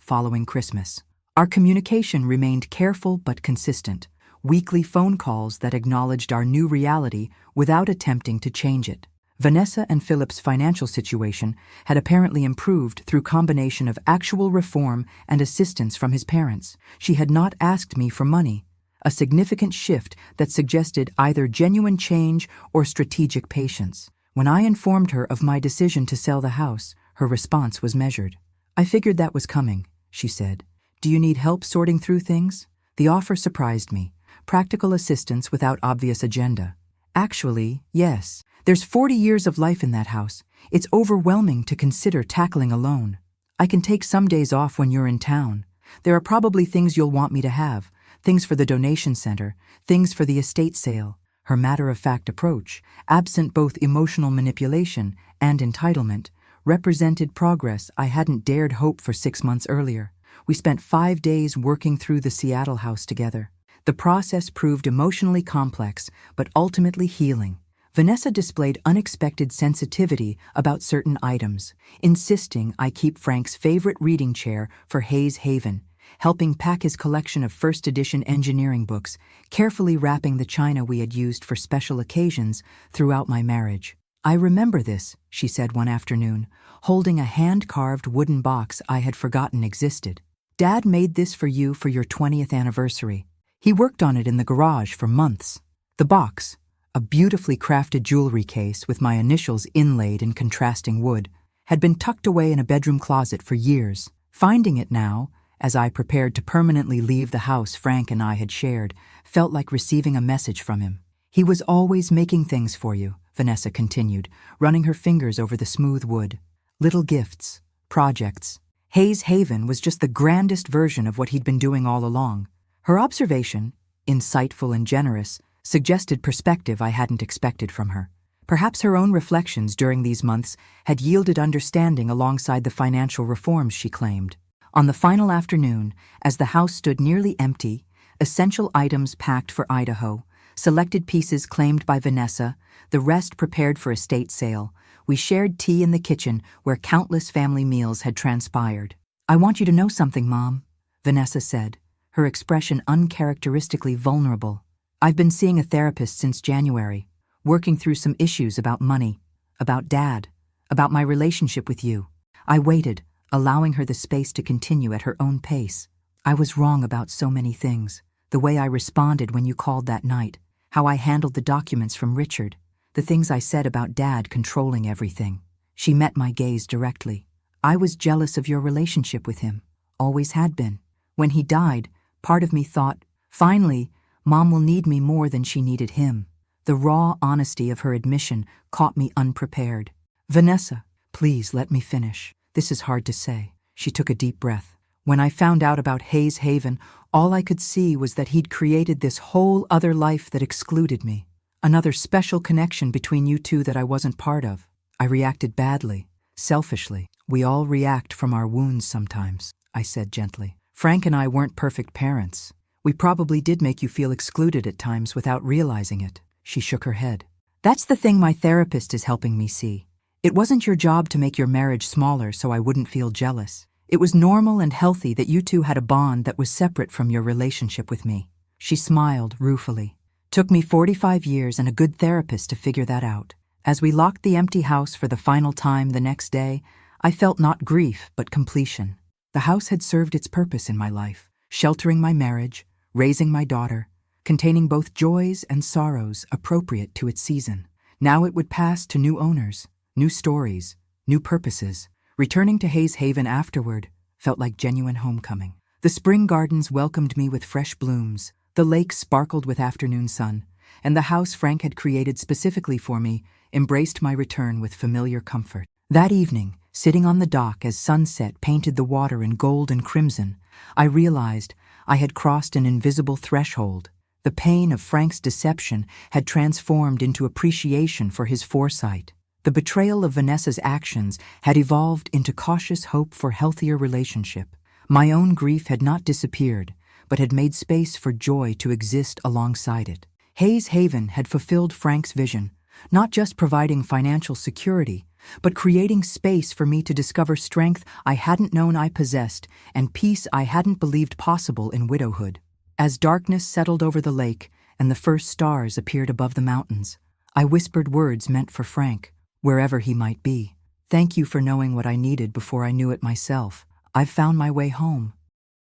following Christmas. Our communication remained careful but consistent, weekly phone calls that acknowledged our new reality without attempting to change it. Vanessa and Philip's financial situation had apparently improved through combination of actual reform and assistance from his parents. She had not asked me for money, a significant shift that suggested either genuine change or strategic patience. When I informed her of my decision to sell the house, her response was measured. I figured that was coming, she said. Do you need help sorting through things? The offer surprised me. Practical assistance without obvious agenda. Actually, yes. There's 40 years of life in that house. It's overwhelming to consider tackling alone. I can take some days off when you're in town. There are probably things you'll want me to have. Things for the donation center, things for the estate sale. Her matter-of-fact approach, absent both emotional manipulation and entitlement, represented progress I hadn't dared hope for 6 months earlier. We spent 5 days working through the Seattle house together. The process proved emotionally complex, but ultimately healing. Vanessa displayed unexpected sensitivity about certain items, insisting I keep Frank's favorite reading chair for Hayes Haven, helping pack his collection of first-edition engineering books, carefully wrapping the china we had used for special occasions throughout my marriage. I remember this, she said one afternoon, holding a hand-carved wooden box I had forgotten existed. Dad made this for you for your 20th anniversary. He worked on it in the garage for months. The box, a beautifully crafted jewelry case with my initials inlaid in contrasting wood, had been tucked away in a bedroom closet for years. Finding it now, as I prepared to permanently leave the house Frank and I had shared, felt like receiving a message from him. He was always making things for you, Vanessa continued, running her fingers over the smooth wood. Little gifts, projects. Hayes Haven was just the grandest version of what he'd been doing all along. Her observation, insightful and generous, suggested perspective I hadn't expected from her. Perhaps her own reflections during these months had yielded understanding alongside the financial reforms she claimed. On the final afternoon, as the house stood nearly empty, essential items packed for Idaho, selected pieces claimed by Vanessa, the rest prepared for estate sale, we shared tea in the kitchen where countless family meals had transpired. "I want you to know something, Mom," Vanessa said, her expression uncharacteristically vulnerable. "I've been seeing a therapist since January, working through some issues about money, about Dad, about my relationship with you." I waited, allowing her the space to continue at her own pace. "I was wrong about so many things. The way I responded when you called that night, how I handled the documents from Richard, the things I said about Dad controlling everything." She met my gaze directly. "I was jealous of your relationship with him, always had been. When he died, part of me thought, finally, Mom will need me more than she needed him." The raw honesty of her admission caught me unprepared. "Vanessa, please let me finish. This is hard to say." She took a deep breath. "When I found out about Hayes Haven, all I could see was that he'd created this whole other life that excluded me. Another special connection between you two that I wasn't part of. I reacted badly, selfishly. We all react from our wounds sometimes," I said gently. "Frank and I weren't perfect parents. We probably did make you feel excluded at times without realizing it." She shook her head. "That's the thing my therapist is helping me see. It wasn't your job to make your marriage smaller so I wouldn't feel jealous. It was normal and healthy that you two had a bond that was separate from your relationship with me." She smiled ruefully. "Took me 45 years and a good therapist to figure that out." As we locked the empty house for the final time the next day, I felt not grief but completion. The house had served its purpose in my life, sheltering my marriage, raising my daughter, containing both joys and sorrows appropriate to its season. Now it would pass to new owners, new stories, new purposes. Returning to Hayes Haven afterward felt like genuine homecoming. The spring gardens welcomed me with fresh blooms, the lake sparkled with afternoon sun, and the house Frank had created specifically for me embraced my return with familiar comfort. That evening, sitting on the dock as sunset painted the water in gold and crimson, I realized I had crossed an invisible threshold. The pain of Frank's deception had transformed into appreciation for his foresight. The betrayal of Vanessa's actions had evolved into cautious hope for healthier relationship. My own grief had not disappeared, but had made space for joy to exist alongside it. Hayes Haven had fulfilled Frank's vision, not just providing financial security, but creating space for me to discover strength I hadn't known I possessed and peace I hadn't believed possible in widowhood. As darkness settled over the lake and the first stars appeared above the mountains, I whispered words meant for Frank, wherever he might be. "Thank you for knowing what I needed before I knew it myself. I've found my way home."